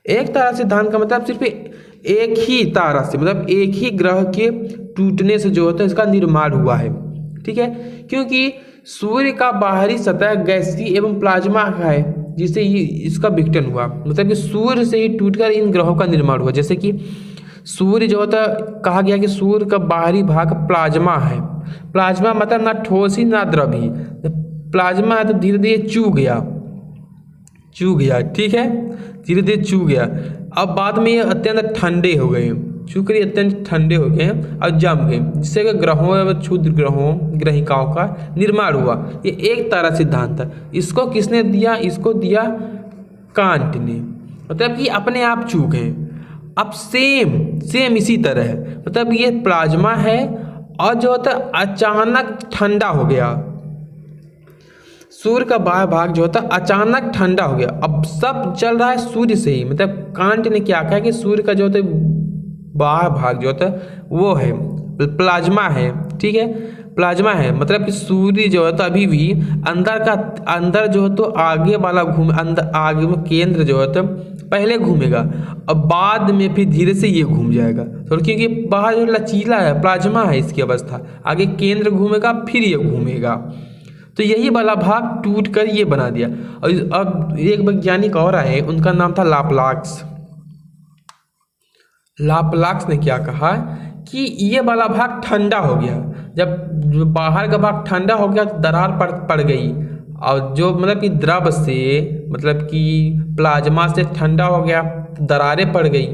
एक तारा सिद्धांत का मतलब सिर्फ एक ही तारा से, मतलब एक ही ग्रह के टूटने से जो होता है इसका निर्माण हुआ है, ठीक है। क्योंकि सूर्य का बाहरी सतह गैसीय एवं प्लाज्मा का है जिससे ये इसका विघटन हुआ, मतलब कि सूर्य से ही टूटकर इन ग्रहों का निर्माण हुआ। जैसे कि सूर्य जो होता है, कहा गया कि सूर्य का बाहरी भाग प्लाज्मा है। प्लाज्मा मतलब ना ठोस ही ना द्रव ही, प्लाज्मा है तो धीरे धीरे चू गया, ठीक है, धीरे धीरे चू गया। अब बाद में ये अत्यंत ठंडे हो गए, चूंकि अत्यंत ठंडे हो गए और जम गए, जिससे कि ग्रहों एवं क्षुद्र ग्रहिकाओं का निर्माण हुआ। ये एक तारा सिद्धांत था। इसको किसने दिया, इसको दिया कांट ने, मतलब कि अपने आप चू गए। अब सेम इसी तरह है, मतलब ये प्लाज्मा है और जो होता है अचानक ठंडा हो गया, सूर्य का बाहर भाग जो होता है अचानक ठंडा हो गया। अब सब चल रहा है सूर्य से ही, मतलब कांट ने क्या कहा कि सूर्य का जो होता है बाहर भाग जो होता है वो है प्लाज्मा है, ठीक है, प्लाज्मा है। मतलब कि सूर्य जो है तो अभी भी अंदर जो है तो आगे वाला आगे में केंद्र जो है तो पहले घूमेगा और बाद में फिर धीरे से ये घूम जाएगा, तो क्योंकि बाहर जो लचीला है प्लाज्मा है इसकी अवस्था, आगे केंद्र घूमेगा फिर ये घूमेगा। तो यही वाला भाग टूट कर ये बना दिया। और अब एक वैज्ञानिक और आए, उनका नाम था लाप्लाक्स ने क्या कहा कि ये वाला भाग ठंडा हो गया। जब बाहर का भाग ठंडा हो गया तो दरार पड़ गई, और जो मतलब कि द्रव से, मतलब कि प्लाज्मा से ठंडा हो गया तो दरारें पड़ गई,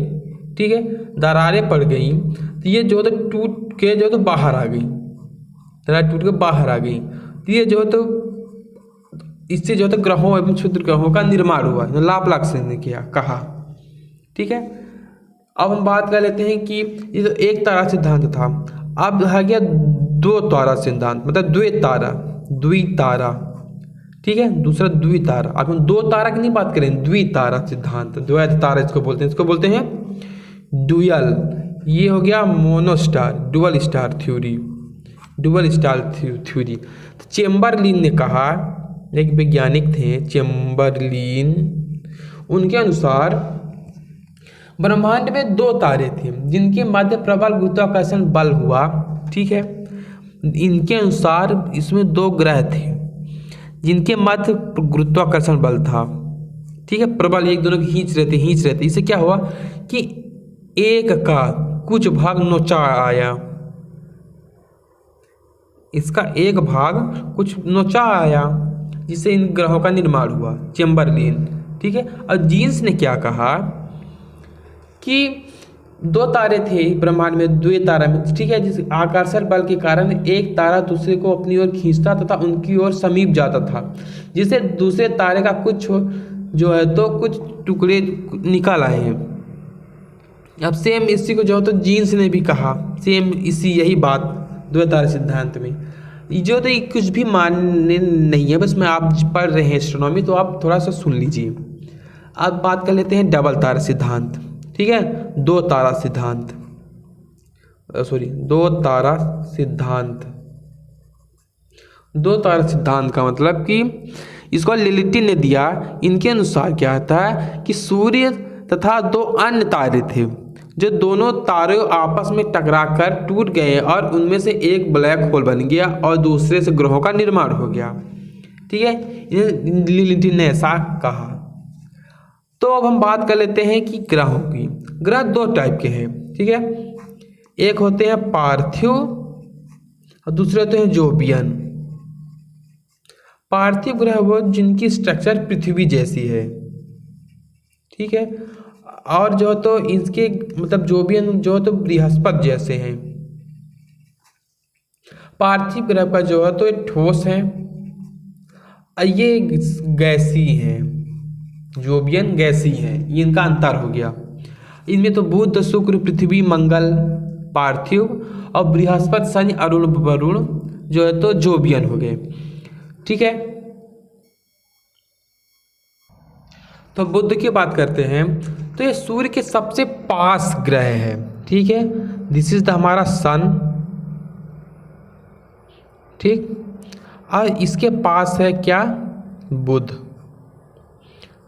ठीक है, दरारें पड़ गई तो ये जो तो टूट के जो तो बाहर आ गई, दरार टूट के बाहर आ गई। ये जो तो इससे जो तो ग्रहों एवं क्षुद्र ग्रहों का निर्माण हुआ, लाप्लाक्स ने कहा, ठीक है। अब हम बात कर लेते हैं कि ये तो एक तारा सिद्धांत था। अब आ गया दो तारा सिद्धांत, मतलब द्वितारा, ठीक है, दूसरा द्वितारा। अब हम दो तारा की नहीं बात करें, द्वितारा सिद्धांत, द्वैत तारा इसको बोलते हैं ड्यूअल। ये हो गया मोनोस्टार, डुअल स्टार थ्योरी। चेम्बरलिन ने कहा, एक वैज्ञानिक थे चेम्बरलिन, उनके अनुसार ब्रह्मांड में 2 तारे थे जिनके मध्य प्रबल गुरुत्वाकर्षण बल हुआ। ठीक है, इनके अनुसार इसमें 2 ग्रह थे जिनके मध्य गुरुत्वाकर्षण बल था। ठीक है, प्रबल एक दोनों को खींच रहे थे। इससे क्या हुआ कि एक का कुछ भाग नोचा आया, इसका एक भाग कुछ नोचा आया, जिससे इन ग्रहों का निर्माण हुआ, चेम्बरलेन। ठीक है, और जीन्स ने क्या कहा कि 2 तारे थे ब्रह्मांड में, 2 तारा में। ठीक है, जिस आकर्षण बल के कारण एक तारा दूसरे को अपनी ओर खींचता तथा उनकी ओर समीप जाता था, जिससे दूसरे तारे का कुछ जो है तो कुछ टुकड़े निकल आए हैं। अब सेम इसी को जो है तो जीन्स ने भी कहा, सेम इसी यही बात 2 तारा सिद्धांत में। जो तो कुछ भी मानने नहीं है, बस मैं आप पढ़ रहे हैं एस्ट्रोनॉमी, तो आप थोड़ा सा सुन लीजिए। अब बात कर लेते हैं डबल तारा सिद्धांत। ठीक है, 2 तारा सिद्धांत, 2 तारा सिद्धांत। 2 तारा सिद्धांत का मतलब कि इसको लिलिटी ने दिया। इनके अनुसार क्या था कि सूर्य तथा 2 अन्य तारे थे, जो दोनों तारे आपस में टकराकर टूट गए और उनमें से एक ब्लैक होल बन गया और दूसरे से ग्रहों का निर्माण हो गया। ठीक है, लिलिटी ने ऐसा कहा। तो अब हम बात कर लेते हैं कि ग्रहों की। ग्रह 2 टाइप के हैं। ठीक है, एक होते हैं पार्थिव और दूसरे होते हैं जोबियन। पार्थिव ग्रह वो जिनकी स्ट्रक्चर पृथ्वी जैसी है। ठीक है, और जो तो इसके मतलब जोबियन जो तो बृहस्पति जैसे हैं। पार्थिव ग्रह पर जो है तो ठोस है, ये गैसी है, जोबियन गैसी है, इनका अंतर हो गया। इनमें तो बुध, शुक्र, पृथ्वी, मंगल पार्थिव और बृहस्पति, शनि, अरुण, वरुण जो है तो जोबियन हो गए। ठीक है, तो बुध की बात करते हैं तो ये सूर्य के सबसे पास ग्रह है। ठीक है, दिस इज द हमारा सन। ठीक, और इसके पास है क्या, बुध।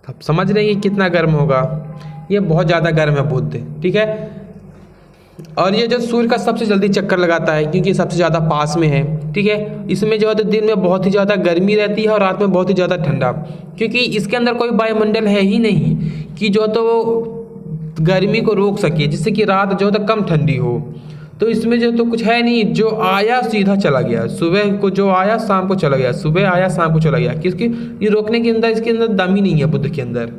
अब समझ रहे हैं कितना गर्म होगा, ये बहुत ज़्यादा गर्म है बुध। ठीक है, और ये जो सूर्य का सबसे जल्दी चक्कर लगाता है क्योंकि सबसे ज़्यादा पास में है। ठीक है, इसमें जो है तो दिन में बहुत ही ज़्यादा गर्मी रहती है और रात में बहुत ही ज़्यादा ठंडा, क्योंकि इसके अंदर कोई वायुमंडल है ही नहीं कि जो तो वो गर्मी को रोक सके, जिससे कि रात जो है तो कम ठंडी हो। तो इसमें जो तो कुछ है नहीं, जो आया सीधा चला गया, सुबह को जो आया शाम को चला गया, सुबह आया शाम को चला गया, किसकी ये रोकने के अंदर इसके अंदर दम ही नहीं है बुध के अंदर।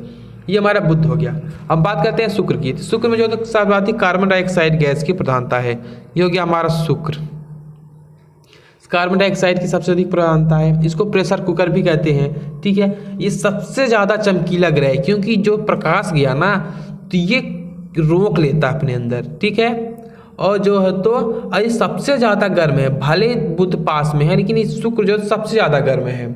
ये हमारा बुध हो गया। अब बात करते हैं शुक्र की। शुक्र में जो है सर्वाधिक कार्बन डाइऑक्साइड गैस की प्रधानता है, ये हो गया हमारा शुक्र। कार्बन डाइऑक्साइड की सबसे अधिक प्रधानता है, इसको प्रेशर कुकर भी कहते हैं। ठीक है, ये सबसे ज़्यादा चमकीला ग्रह है क्योंकि जो प्रकाश गया ना तो ये रोक लेता है अपने अंदर। ठीक है, और जो है तो ये सबसे ज़्यादा गर्म है, भले बुध पास में है लेकिन ये शुक्र जो सबसे ज़्यादा गर्म है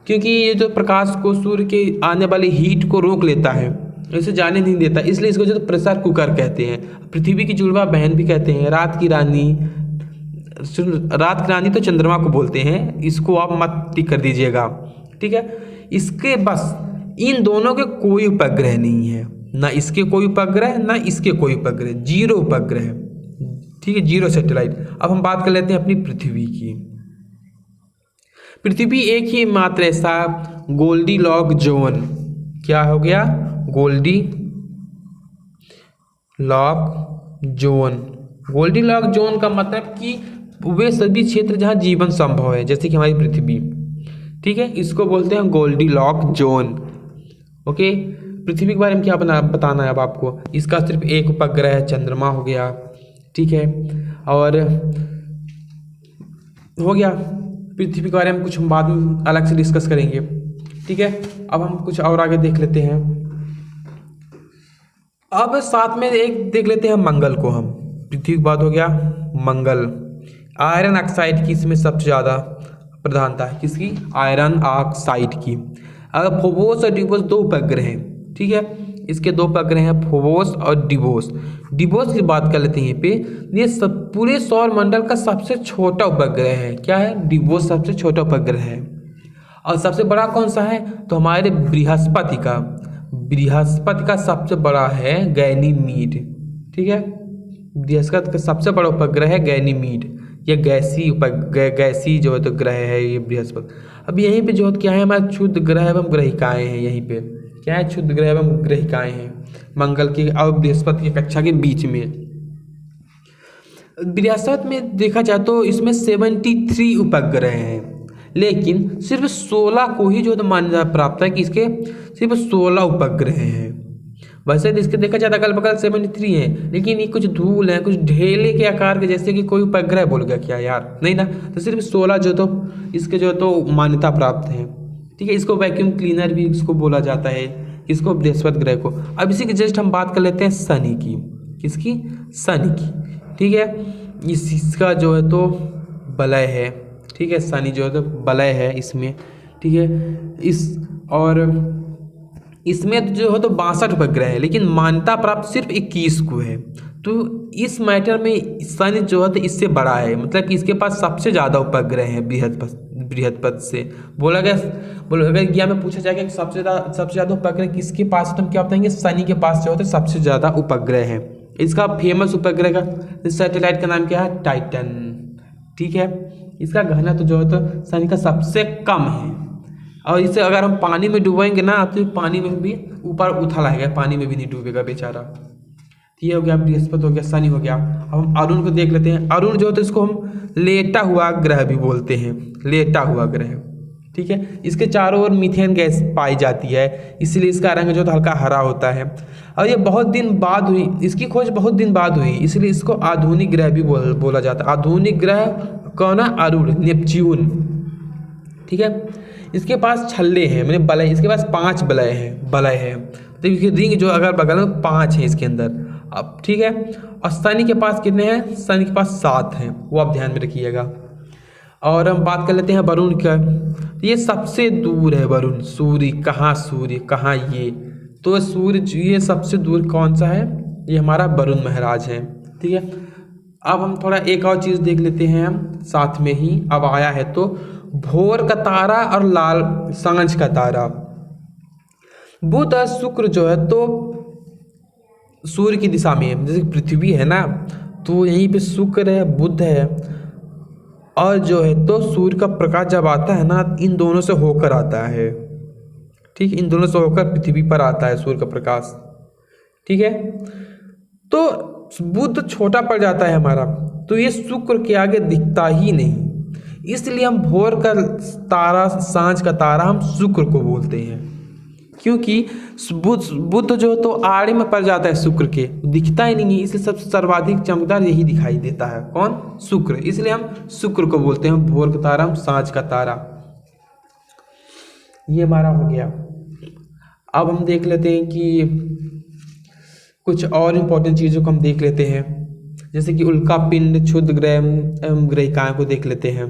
क्योंकि ये जो प्रकाश को, सूर्य के आने वाली हीट को रोक लेता है, इसे जाने नहीं देता, इसलिए इसको जो प्रेशर कुकर कहते हैं। पृथ्वी की जुड़वा बहन भी कहते हैं, रात की रानी तो चंद्रमा को बोलते हैं, इसको आप मत टिक कर दीजिएगा। ठीक है, इसके बस इन दोनों के कोई उपग्रह नहीं है, ना इसके कोई उपग्रह ना इसके कोई उपग्रह, 0 उपग्रह। ठीक है, 0 सैटेलाइट। अब हम बात कर लेते हैं अपनी पृथ्वी की। पृथ्वी एक ही मात्र ऐसा गोल्डी लॉक जोन, क्या हो गया, goldilocks zone. Goldilocks zone का मतलब कि वे सभी क्षेत्र जहाँ जीवन संभव है, जैसे कि हमारी पृथ्वी। ठीक है, इसको बोलते हैं गोल्डी लॉक जोन। ओके, पृथ्वी के बारे में क्या बताना है अब आपको। इसका सिर्फ एक उपग्रह है, चंद्रमा हो गया। ठीक है, और हो गया। पृथ्वी के बारे में कुछ हम बाद में अलग से डिस्कस करेंगे। ठीक है, अब हम कुछ और आगे देख लेते हैं। अब साथ में एक देख लेते हैं मंगल को हम। पृथ्वी के बाद हो गया मंगल। आयरन ऑक्साइड की इसमें सबसे ज़्यादा प्रधानता है, किसकी, आयरन ऑक्साइड की। अगर फोबोस और डिवोस 2 उपग्रह हैं। ठीक है, इसके 2 उपग्रह हैं, फोबोस और डिवोस। डिवोस की बात कर लेते हैं यहाँ पे। ये सब पूरे सौर मंडल का सबसे छोटा उपग्रह है। क्या है, डिवोस सबसे छोटा उपग्रह है। और सबसे बड़ा कौन सा है, तो हमारे बृहस्पति का। बृहस्पति का सबसे बड़ा है गैनीमीड, ठीक है। बृहस्पति का सबसे बड़ा उपग्रह है गैनीमीड, ये गैसी जो है तो ग्रह है ये बृहस्पति। अब यहीं पे जो है क्या है हमारा क्षुद्र ग्रह एवं ग्रहिकाएँ हैं, यहीं पे क्या है क्षुद्र ग्रह एवं ग्रहिकाएँ हैं मंगल की और बृहस्पति की कक्षा के बीच में। बृहस्पति में देखा जाए तो इसमें 73 उपग्रह हैं, लेकिन सिर्फ 16 को ही जो है मान्यता प्राप्त है कि इसके सिर्फ 16 उपग्रह हैं। वैसे तो इसके देखा जाए अगल बगल 73 हैं, लेकिन ये कुछ धूल है, कुछ ढेले के आकार के, जैसे कि कोई उपग्रह बोल गया क्या यार, नहीं ना। तो सिर्फ 16 जो तो इसके जो तो मान्यता प्राप्त हैं, ठीक है। इसको वैक्यूम क्लीनर भी इसको बोला जाता है, इसको बृहस्पति ग्रह को। अब इसी की जस्ट हम बात कर लेते हैं शनि की, किसकी, शनि की, ठीक है। इसका जो है तो वलय है, ठीक है, शनि जो है तो वलय है इसमें, ठीक है। और इसमें जो है तो 62 उपग्रह है, लेकिन मान्यता प्राप्त सिर्फ 21 को है। तो इस मैटर में शनि जो है तो इससे बड़ा है, मतलब कि इसके पास सबसे ज़्यादा उपग्रह हैं बृहस्पति से। बोला गया में पूछा जाएगा कि सबसे ज़्यादा उपग्रह किसके पास है, तो हम क्या बताएंगे शनि के पास जो होता है सबसे ज़्यादा उपग्रह है। इसका फेमस उपग्रह का सैटेलाइट का नाम क्या है, टाइटन, ठीक है। इसका घनत्व तो जो है तो शनि का सबसे कम है, और इसे अगर हम पानी में डुबाएंगे ना तो पानी में भी ऊपर उछल आएगा, पानी में भी नहीं डूबेगा बेचारा। ये हो गया बृहस्पति, हो गया शनि, हो गया। अब हम अरुण को देख लेते हैं। अरुण जो है तो इसको हम लेटा हुआ ग्रह भी बोलते हैं, लेटा हुआ ग्रह, ठीक है। इसके चारों ओर मीथेन गैस पाई जाती है, इसलिए इसका रंग जो है हल्का हरा होता है। और ये बहुत दिन बाद हुई, इसकी खोज बहुत दिन बाद हुई, इसलिए इसको आधुनिक ग्रह भी बोला जाता है। आधुनिक ग्रह कौन है, अरुण, नेपच्यून, ठीक है। इसके पास छल्ले हैं, मैंने बलय, इसके पास 5 बलय है, तो इसकी रिंग जो अगर बगल में 5 है इसके अंदर, अब ठीक है। और शनि के पास कितने हैं, शनि के पास 7 हैं, वो आप ध्यान में रखिएगा। और हम बात कर लेते हैं वरुण का। ये सबसे दूर है वरुण, सूर्य कहाँ ये, तो सूर्य ये सबसे दूर कौन सा है, ये हमारा वरुण महाराज है, ठीक है। अब हम थोड़ा एक और चीज़ देख लेते हैं हम साथ में ही, अब आया है तो भोर का तारा और लाल सांझ का तारा। बुध और शुक्र जो है तो सूर्य की दिशा में है, जैसे पृथ्वी है ना, तो यहीं पे शुक्र है, बुध है, और जो है तो सूर्य का प्रकाश जब आता है ना, इन दोनों से होकर आता है, ठीक, इन दोनों से होकर पृथ्वी पर आता है सूर्य का प्रकाश, ठीक है। तो बुध छोटा पड़ जाता है हमारा, तो ये शुक्र के आगे दिखता ही नहीं, इसलिए हम भोर का तारा, सांझ का तारा हम शुक्र को बोलते हैं, क्योंकि बुध जो तो आड़े में पड़ जाता है शुक्र के, दिखता ही नहीं है, इसलिए सबसे सर्वाधिक चमकदार यही दिखाई देता है, कौन, शुक्र, इसलिए हम शुक्र को बोलते हैं भोर का तारा, हम सांझ का तारा। ये हमारा हो गया। अब हम देख लेते हैं कि कुछ और इम्पोर्टेंट चीज़ों को हम देख लेते हैं, जैसे कि उल्का पिंड, क्षुद्र ग्रह एवं ग्रहिकाएं को देख लेते हैं।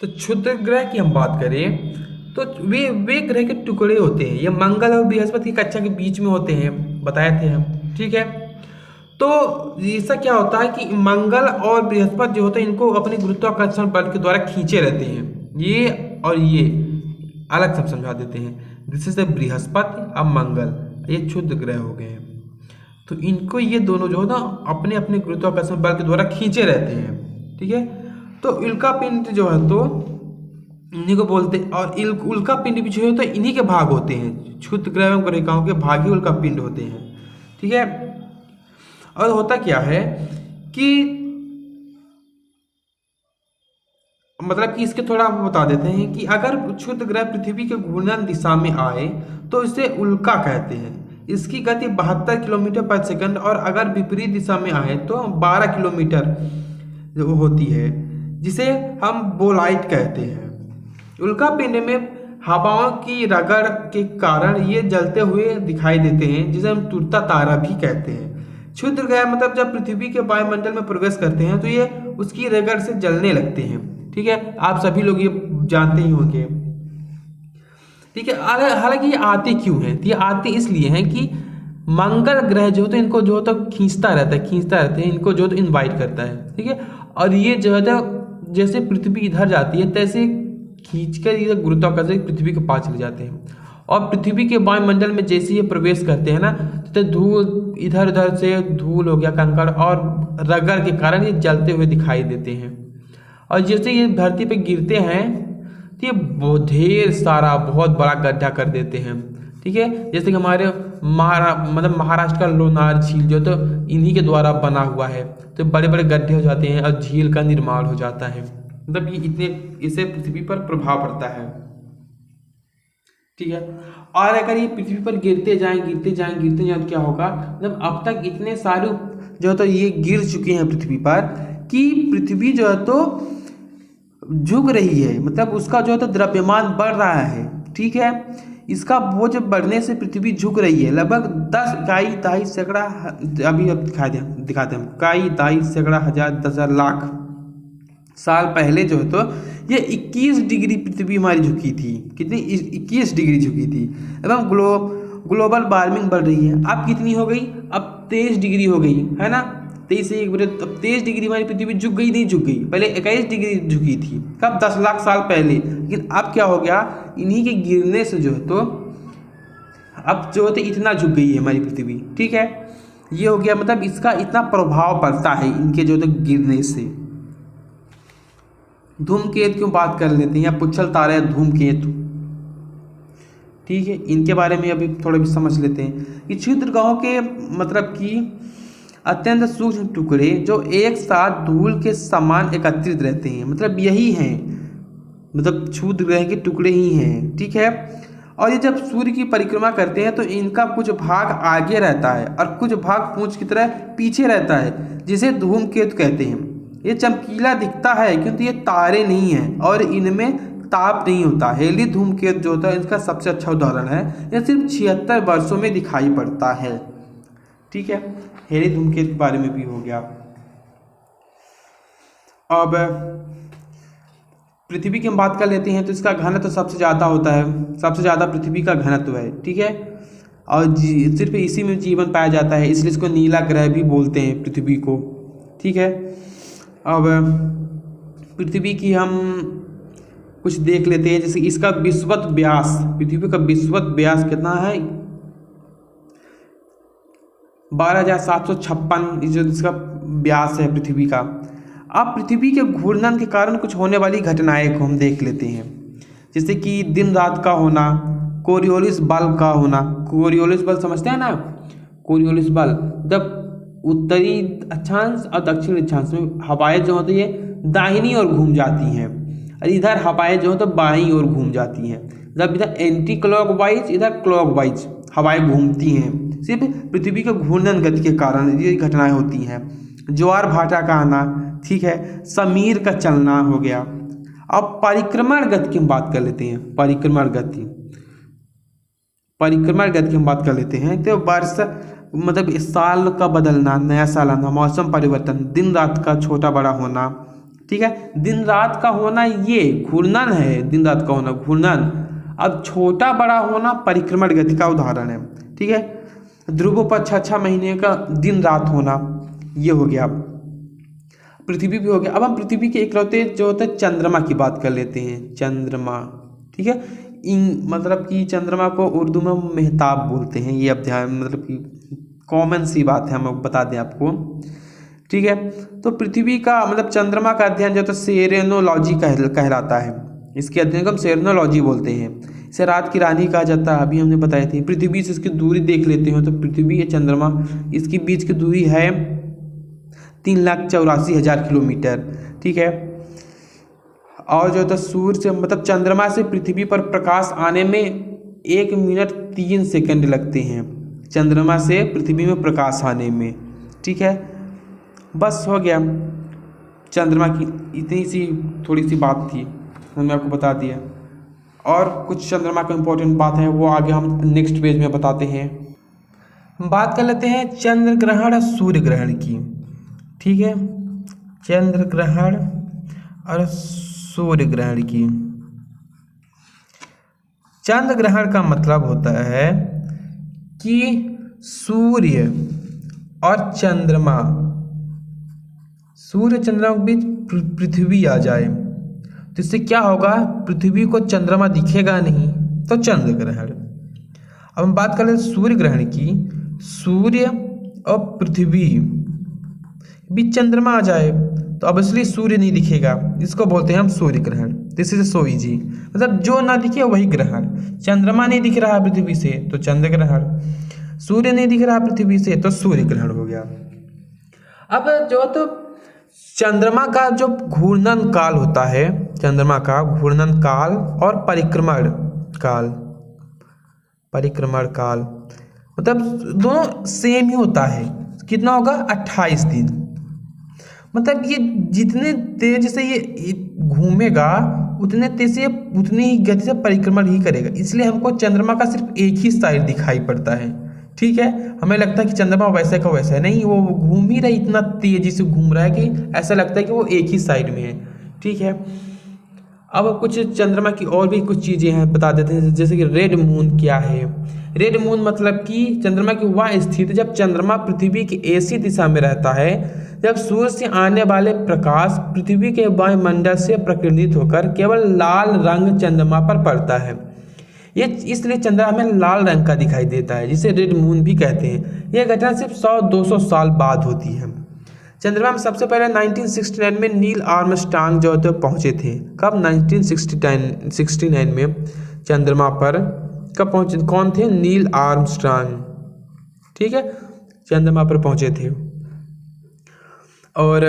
तो क्षुद्र ग्रह की हम बात करें तो वे ग्रह के टुकड़े होते हैं, ये मंगल और बृहस्पति की कक्षा के बीच में होते हैं, बताए थे हम, ठीक है। तो ऐसा क्या होता है कि मंगल और बृहस्पति जो होते हैं इनको अपने गुरुत्वाकर्षण बल के द्वारा खींचे रहते हैं, ये और ये अलग सब समझा देते हैं। जैसे बृहस्पति अब मंगल, ये क्षुद्र ग्रह हो गए हैं, तो इनको ये दोनों जो है ना अपने अपने गुरुत्वाकर्षण बल के द्वारा खींचे रहते हैं, ठीक है। तो उल्का पिंड जो है तो इन्हीं को बोलते हैं, और उल्का पिंड भी जो है तो इन्हीं के भाग होते हैं, क्षुद्र ग्रह एवं ग्रहिकाओं के भाग ही उल्का पिंड होते हैं, ठीक है। और होता क्या है कि मतलब कि इसके थोड़ा आपको बता देते हैं कि अगर क्षुद्र ग्रह पृथ्वी के घूर्णन दिशा में आए तो इसे उल्का कहते हैं। इसकी गति 72 किलोमीटर पर सेकंड, और अगर विपरीत दिशा में आए तो 12 किलोमीटर जो होती है, जिसे हम बोलाइट कहते हैं। उल्का पिंड में हवाओं की रगड़ के कारण ये जलते हुए दिखाई देते हैं, जिसे हम टूटता तारा भी कहते हैं। क्षुद्र ग्रह मतलब जब पृथ्वी के वायुमंडल में प्रवेश करते हैं तो ये उसकी रगड़ से जलने लगते हैं, ठीक है। आप सभी लोग ये जानते ही होंगे, ठीक है। हालांकि ये आते क्यों हैं, तो ये आते इसलिए हैं कि मंगल ग्रह जो तो इनको जो तो खींचता रहता है, इनको जो तो इनवाइट करता है, ठीक है। और ये जो है जैसे पृथ्वी इधर जाती है तैसे खींचकर ये गुरुत्वाकर्षण पृथ्वी के पास चले जाते हैं। और पृथ्वी के वायुमंडल में जैसे ये प्रवेश करते हैं ना, तो धूल इधर उधर से धूल हो गया, कंकड़ और रगड़ के कारण ये जलते हुए दिखाई देते हैं। और जैसे ये धरती पे गिरते हैं तो ये ढेर सारा बहुत बड़ा गड्ढा कर देते हैं। ठीक है, जैसे कि हमारे महाराष्ट्र का लोनार झील जो तो इन्हीं के द्वारा बना हुआ है, तो बड़े बड़े गड्ढे हो जाते हैं और झील का निर्माण हो जाता है। मतलब ये इतने इससे पृथ्वी पर प्रभाव पड़ता है। ठीक है, और अगर ये पृथ्वी पर गिरते जाएं तो क्या होगा, मतलब अब तक इतने सारे जो तो ये गिर चुके हैं पृथ्वी पर कि पृथ्वी जो है तो झुक रही है, मतलब उसका जो है तो द्रव्यमान बढ़ रहा है। ठीक है, इसका बोझ बढ़ने से पृथ्वी झुक रही है। लगभग 10 इकाई दहाई सैकड़ा, अभी अब दिखाते हैं इकाई दहाई सैकड़ा हजार 10,000 लाख साल पहले जो है तो ये 21 डिग्री पृथ्वी हमारी झुकी थी। कितनी? 21 डिग्री झुकी थी। एवं ग्लोबल वार्मिंग बढ़ रही है। अब कितनी हो गई? अब 23 डिग्री हो गई है ना। 23 से 1 अब 23 डिग्री हमारी पृथ्वी झुक गई, नहीं झुक गई? पहले 21 डिग्री झुकी थी, कब? 10 लाख साल पहले। लेकिन अब क्या हो गया, इन्हीं के गिरने से जो है तो अब जो है तो इतना झुक गई है हमारी पृथ्वी। ठीक है, ये हो गया, मतलब इसका इतना प्रभाव पड़ता है इनके जो तो गिरने से। धूमकेतु क्यों बात कर लेते हैं, या पुच्छल तारे धूमकेतु। ठीक है, इनके बारे में अभी थोड़ा भी समझ लेते हैं कि क्षुद्र ग्रहों के मतलब कि अत्यंत सूक्ष्म टुकड़े जो एक साथ धूल के समान एकत्रित रहते हैं, मतलब यही हैं, मतलब क्षुद्र ग्रह के टुकड़े ही हैं। ठीक है, और ये जब सूर्य की परिक्रमा करते हैं तो इनका कुछ भाग आगे रहता है और कुछ भाग पूंछ की तरह पीछे रहता है, जिसे धूमकेतु कहते हैं। ये चमकीला दिखता है क्योंकि ये तारे नहीं हैं और इनमें ताप नहीं होता। हेली धूमकेतु जो होता है इसका सबसे अच्छा उदाहरण है। यह सिर्फ 76 वर्षों में दिखाई पड़ता है। ठीक है, हेली धूमकेतु के बारे में भी हो गया। अब पृथ्वी की हम बात कर लेते हैं तो इसका घनत्व सबसे ज़्यादा होता है, सबसे ज़्यादा पृथ्वी का घनत्व है। ठीक है, और सिर्फ इसी में जीवन पाया जाता है, इसलिए इसको नीला ग्रह भी बोलते हैं पृथ्वी को। ठीक है, अब पृथ्वी की हम कुछ देख लेते हैं, जैसे इसका विषुवत व्यास, पृथ्वी का विषुवत व्यास कितना है? 12,756 जो इसका व्यास है पृथ्वी का। अब पृथ्वी के घूर्णन के कारण कुछ होने वाली घटनाएं को हम देख लेते हैं, जैसे कि दिन रात का होना, कोरियोलिस बल का होना। कोरियोलिस बल समझते हैं ना? कोरियोलिस बल जब उत्तरी अक्षांश और दक्षिण अक्षांश में हवाएं जो होती है दाहिनी ओर घूम जाती हैं, और इधर हवाएं जो हो तो बाईं ओर घूम जाती हैं। जब इधर एंटी क्लॉकवाइज, इधर क्लॉकवाइज हवाएं घूमती हैं, सिर्फ पृथ्वी के घूर्णन गति के कारण ये घटनाएं होती हैं। ज्वार भाटा का आना, ठीक है, समीर का चलना हो गया। अब परिक्रमण गति की हम बात कर लेते हैं। परिक्रमण गति की हम बात कर लेते हैं तो वर्ष मतलब इस साल का बदलना, नया साल आना, मौसम परिवर्तन, दिन रात का छोटा बड़ा होना। ठीक है, दिन रात का होना ये घूर्णन है, दिन रात का होना घूर्णन। अब छोटा बड़ा होना परिक्रमण गति का उदाहरण है। ठीक है, ध्रुवों पर 6 महीने का दिन रात होना, ये हो गया। पृथ्वी भी हो गया। अब हम पृथ्वी के इकलौते जो होते हैं चंद्रमा की बात कर लेते हैं। चंद्रमा, ठीक है, मतलब कि चंद्रमा को उर्दू में मेहताब बोलते हैं। ये अध्याय मतलब कि कॉमन सी बात है, हम बता दें आपको। ठीक है, तो पृथ्वी का मतलब चंद्रमा का अध्ययन जो तो सेरेनोलॉजी कहलाता है। इसके अध्ययन को हम सेरेनोलॉजी बोलते हैं। इसे रात की रानी कहा जाता है, अभी हमने बताई थी। पृथ्वी से इसकी दूरी देख लेते हो तो पृथ्वी या चंद्रमा इसकी बीच की दूरी है 3,84,000 किलोमीटर। ठीक है, और जो तो सूर्य से मतलब चंद्रमा से पृथ्वी पर प्रकाश आने में 1 मिनट 3 सेकंड लगते हैं, चंद्रमा से पृथ्वी में प्रकाश आने में। ठीक है, बस हो गया। चंद्रमा की इतनी सी थोड़ी सी बात थी, हमने आपको बता दिया। और कुछ चंद्रमा का इम्पोर्टेंट बात है वो आगे हम नेक्स्ट पेज में बताते हैं। बात कर लेते हैं चंद्र ग्रहण और सूर्य ग्रहण की। ठीक है, चंद्र ग्रहण और सूर्य ग्रहण की। चंद्र ग्रहण का मतलब होता है कि सूर्य और चंद्रमा, सूर्य चंद्रमा के बीच पृथ्वी आ जाए तो इससे क्या होगा, पृथ्वी को चंद्रमा दिखेगा नहीं, तो चंद्र ग्रहण। अब हम बात कर रहे हैं सूर्य ग्रहण की। सूर्य और पृथ्वी भी चंद्रमा आ जाए तो ऑब्वियसली सूर्य नहीं दिखेगा, इसको बोलते हैं हम सूर्य ग्रहण। दिस इज सो इजी, मतलब जो ना दिखे वही ग्रहण। चंद्रमा नहीं दिख रहा पृथ्वी से तो चंद्र ग्रहण, सूर्य नहीं दिख रहा पृथ्वी से तो सूर्य ग्रहण हो गया। अब जो तो चंद्रमा का जो घूर्णन काल होता है, चंद्रमा का घूर्णन काल और परिक्रमण काल मतलब दोनों सेम ही होता है। कितना होगा, 28 दिन। मतलब ये जितने तेज से ये घूमेगा उतने तेज से उतनी ही गति से परिक्रमण ही करेगा, इसलिए हमको चंद्रमा का सिर्फ एक ही साइड दिखाई पड़ता है। ठीक है, हमें लगता है कि चंद्रमा वैसे का वैसा है, नहीं, वो घूम ही रहा है, इतना तेजी से घूम रहा है कि ऐसा लगता है कि वो एक ही साइड में है। ठीक है, अब कुछ चंद्रमा की और भी कुछ चीज़ें हैं बता देते हैं, जैसे कि रेड मून क्या है। रेड मून मतलब कि चंद्रमा की वह स्थिति जब चंद्रमा पृथ्वी की ऐसी दिशा में रहता है जब सूर्य से आने वाले प्रकाश पृथ्वी के वायुमंडल से प्रकीर्णित होकर केवल लाल रंग चंद्रमा पर पड़ता है। ये इसलिए चंद्रमा हमें लाल रंग का दिखाई देता है, जिसे रेड मून भी कहते हैं। यह घटना सिर्फ 100-200 साल बाद होती है। चंद्रमा में सबसे पहले 1969 में नील आर्मस्ट्रांग जो तो पहुँचे थे। कब, 1969 में चंद्रमा पर कब पहुँचे, कौन थे, नील आर्मस्ट्रांग। ठीक है, चंद्रमा पर पहुँचे थे और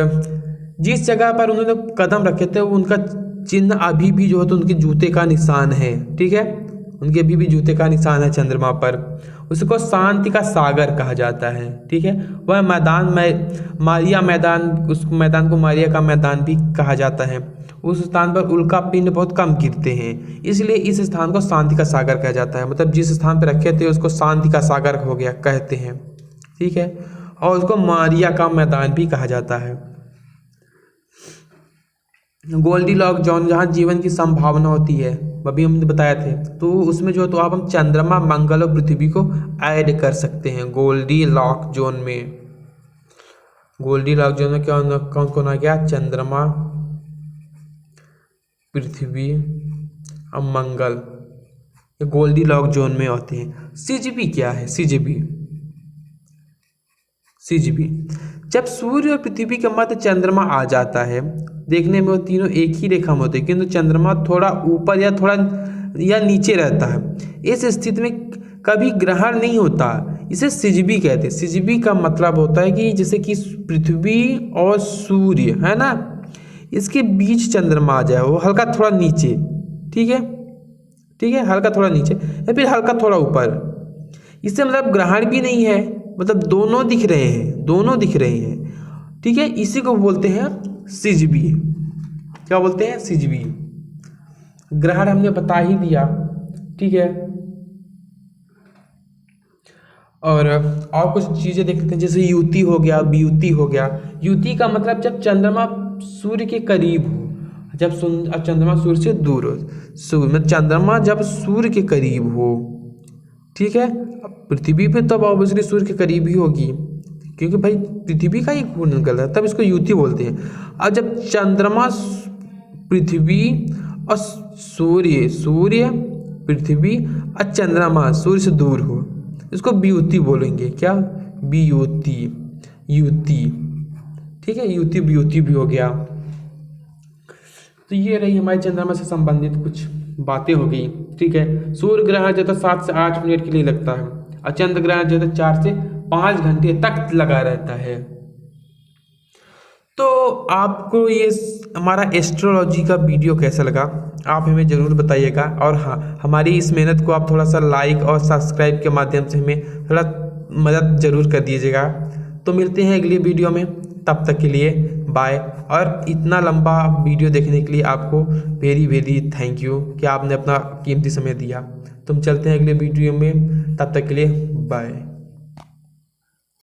जिस जगह पर उन्होंने कदम रखे थे उनका चिन्ह अभी भी जो है तो उनके जूते का निशान है। ठीक है, उनके अभी भी जूते का निशान है चंद्रमा पर। उसको शांति का सागर कहा जाता है। ठीक है, वह मैदान मारिया मैदान, उस मैदान को मारिया का मैदान भी कहा जाता है। उस स्थान पर उल्का पिंड बहुत कम गिरते हैं, इसलिए इस स्थान को शांति का सागर कहा जाता है। मतलब जिस स्थान पर रखे थे उसको शांति का सागर हो गया कहते हैं। ठीक है, और उसको मारिया का मैदान भी कहा जाता है। गोल्डीलॉक जोन जहाँ जीवन की संभावना होती है, अभी हमने बताया थे, तो उसमें जो तो आप हम चंद्रमा, मंगल और पृथ्वी को ऐड कर सकते हैं गोल्डीलॉक जोन में। गोल्डीलॉक जोन में क्या कौन कौन आ गया, चंद्रमा, पृथ्वी और मंगल, ये गोल्डीलॉक जोन में होते हैं। सीजीबी क्या है, सीजीबी जब सूर्य और पृथ्वी के मध्य चंद्रमा आ जाता है, देखने में वो तीनों एक ही रेखा में होते हैं, किंतु चंद्रमा थोड़ा ऊपर या थोड़ा या नीचे रहता है। इस स्थिति में कभी ग्रहण नहीं होता, इसे सीजीबी कहते हैं। सीजीबी का मतलब होता है कि जैसे कि पृथ्वी और सूर्य है ना, इसके बीच चंद्रमा आ जाए, वो हल्का थोड़ा नीचे। ठीक है, हल्का थोड़ा नीचे या फिर हल्का थोड़ा ऊपर। इससे मतलब ग्रहण भी नहीं है, मतलब दोनों दिख रहे हैं। ठीक है, इसी को बोलते हैं सीजीबी। क्या बोलते हैं, सीजीबी। ग्रहण हमने बता ही दिया। ठीक है, और कुछ चीज़ें देख लेते हैं, जैसे युति हो गया, वियुति हो गया। युति का मतलब जब चंद्रमा सूर्य के करीब हो, जब चंद्रमा सूर्य से दूर हो, मतलब चंद्रमा जब सूर्य के करीब हो। ठीक है, अब पृथ्वी पे तब ऑब्वियसली सूर्य के करीब ही होगी, क्योंकि भाई पृथ्वी का ही घूर्णन कर रहा है, तब इसको युति बोलते हैं। अब जब चंद्रमा, पृथ्वी और सूर्य पृथ्वी और चंद्रमा सूर्य से दूर हो, इसको वियुति बोलेंगे। क्या, वियुति, युति। ठीक है, युति वियुति भी हो गया। तो ये रही हमारे चंद्रमा से संबंधित कुछ बातें हो गई। ठीक है, सूर्य ग्रहण जो है 7 से 8 मिनट के लिए लगता है और चंद्र ग्रहण जो है 4 से 5 घंटे तक लगा रहता है। तो आपको ये हमारा एस्ट्रोलॉजी का वीडियो कैसा लगा, आप हमें ज़रूर बताइएगा। और हाँ, हमारी इस मेहनत को आप थोड़ा सा लाइक और सब्सक्राइब के माध्यम से हमें थोड़ा मदद ज़रूर कर दीजिएगा। तो मिलते हैं अगली वीडियो में, तब तक के लिए बाय। और इतना लंबा वीडियो देखने के लिए आपको वेरी वेरी थैंक यू कि आपने अपना कीमती समय दिया। तुम चलते हैं अगले वीडियो में, तब तक के लिए बाय।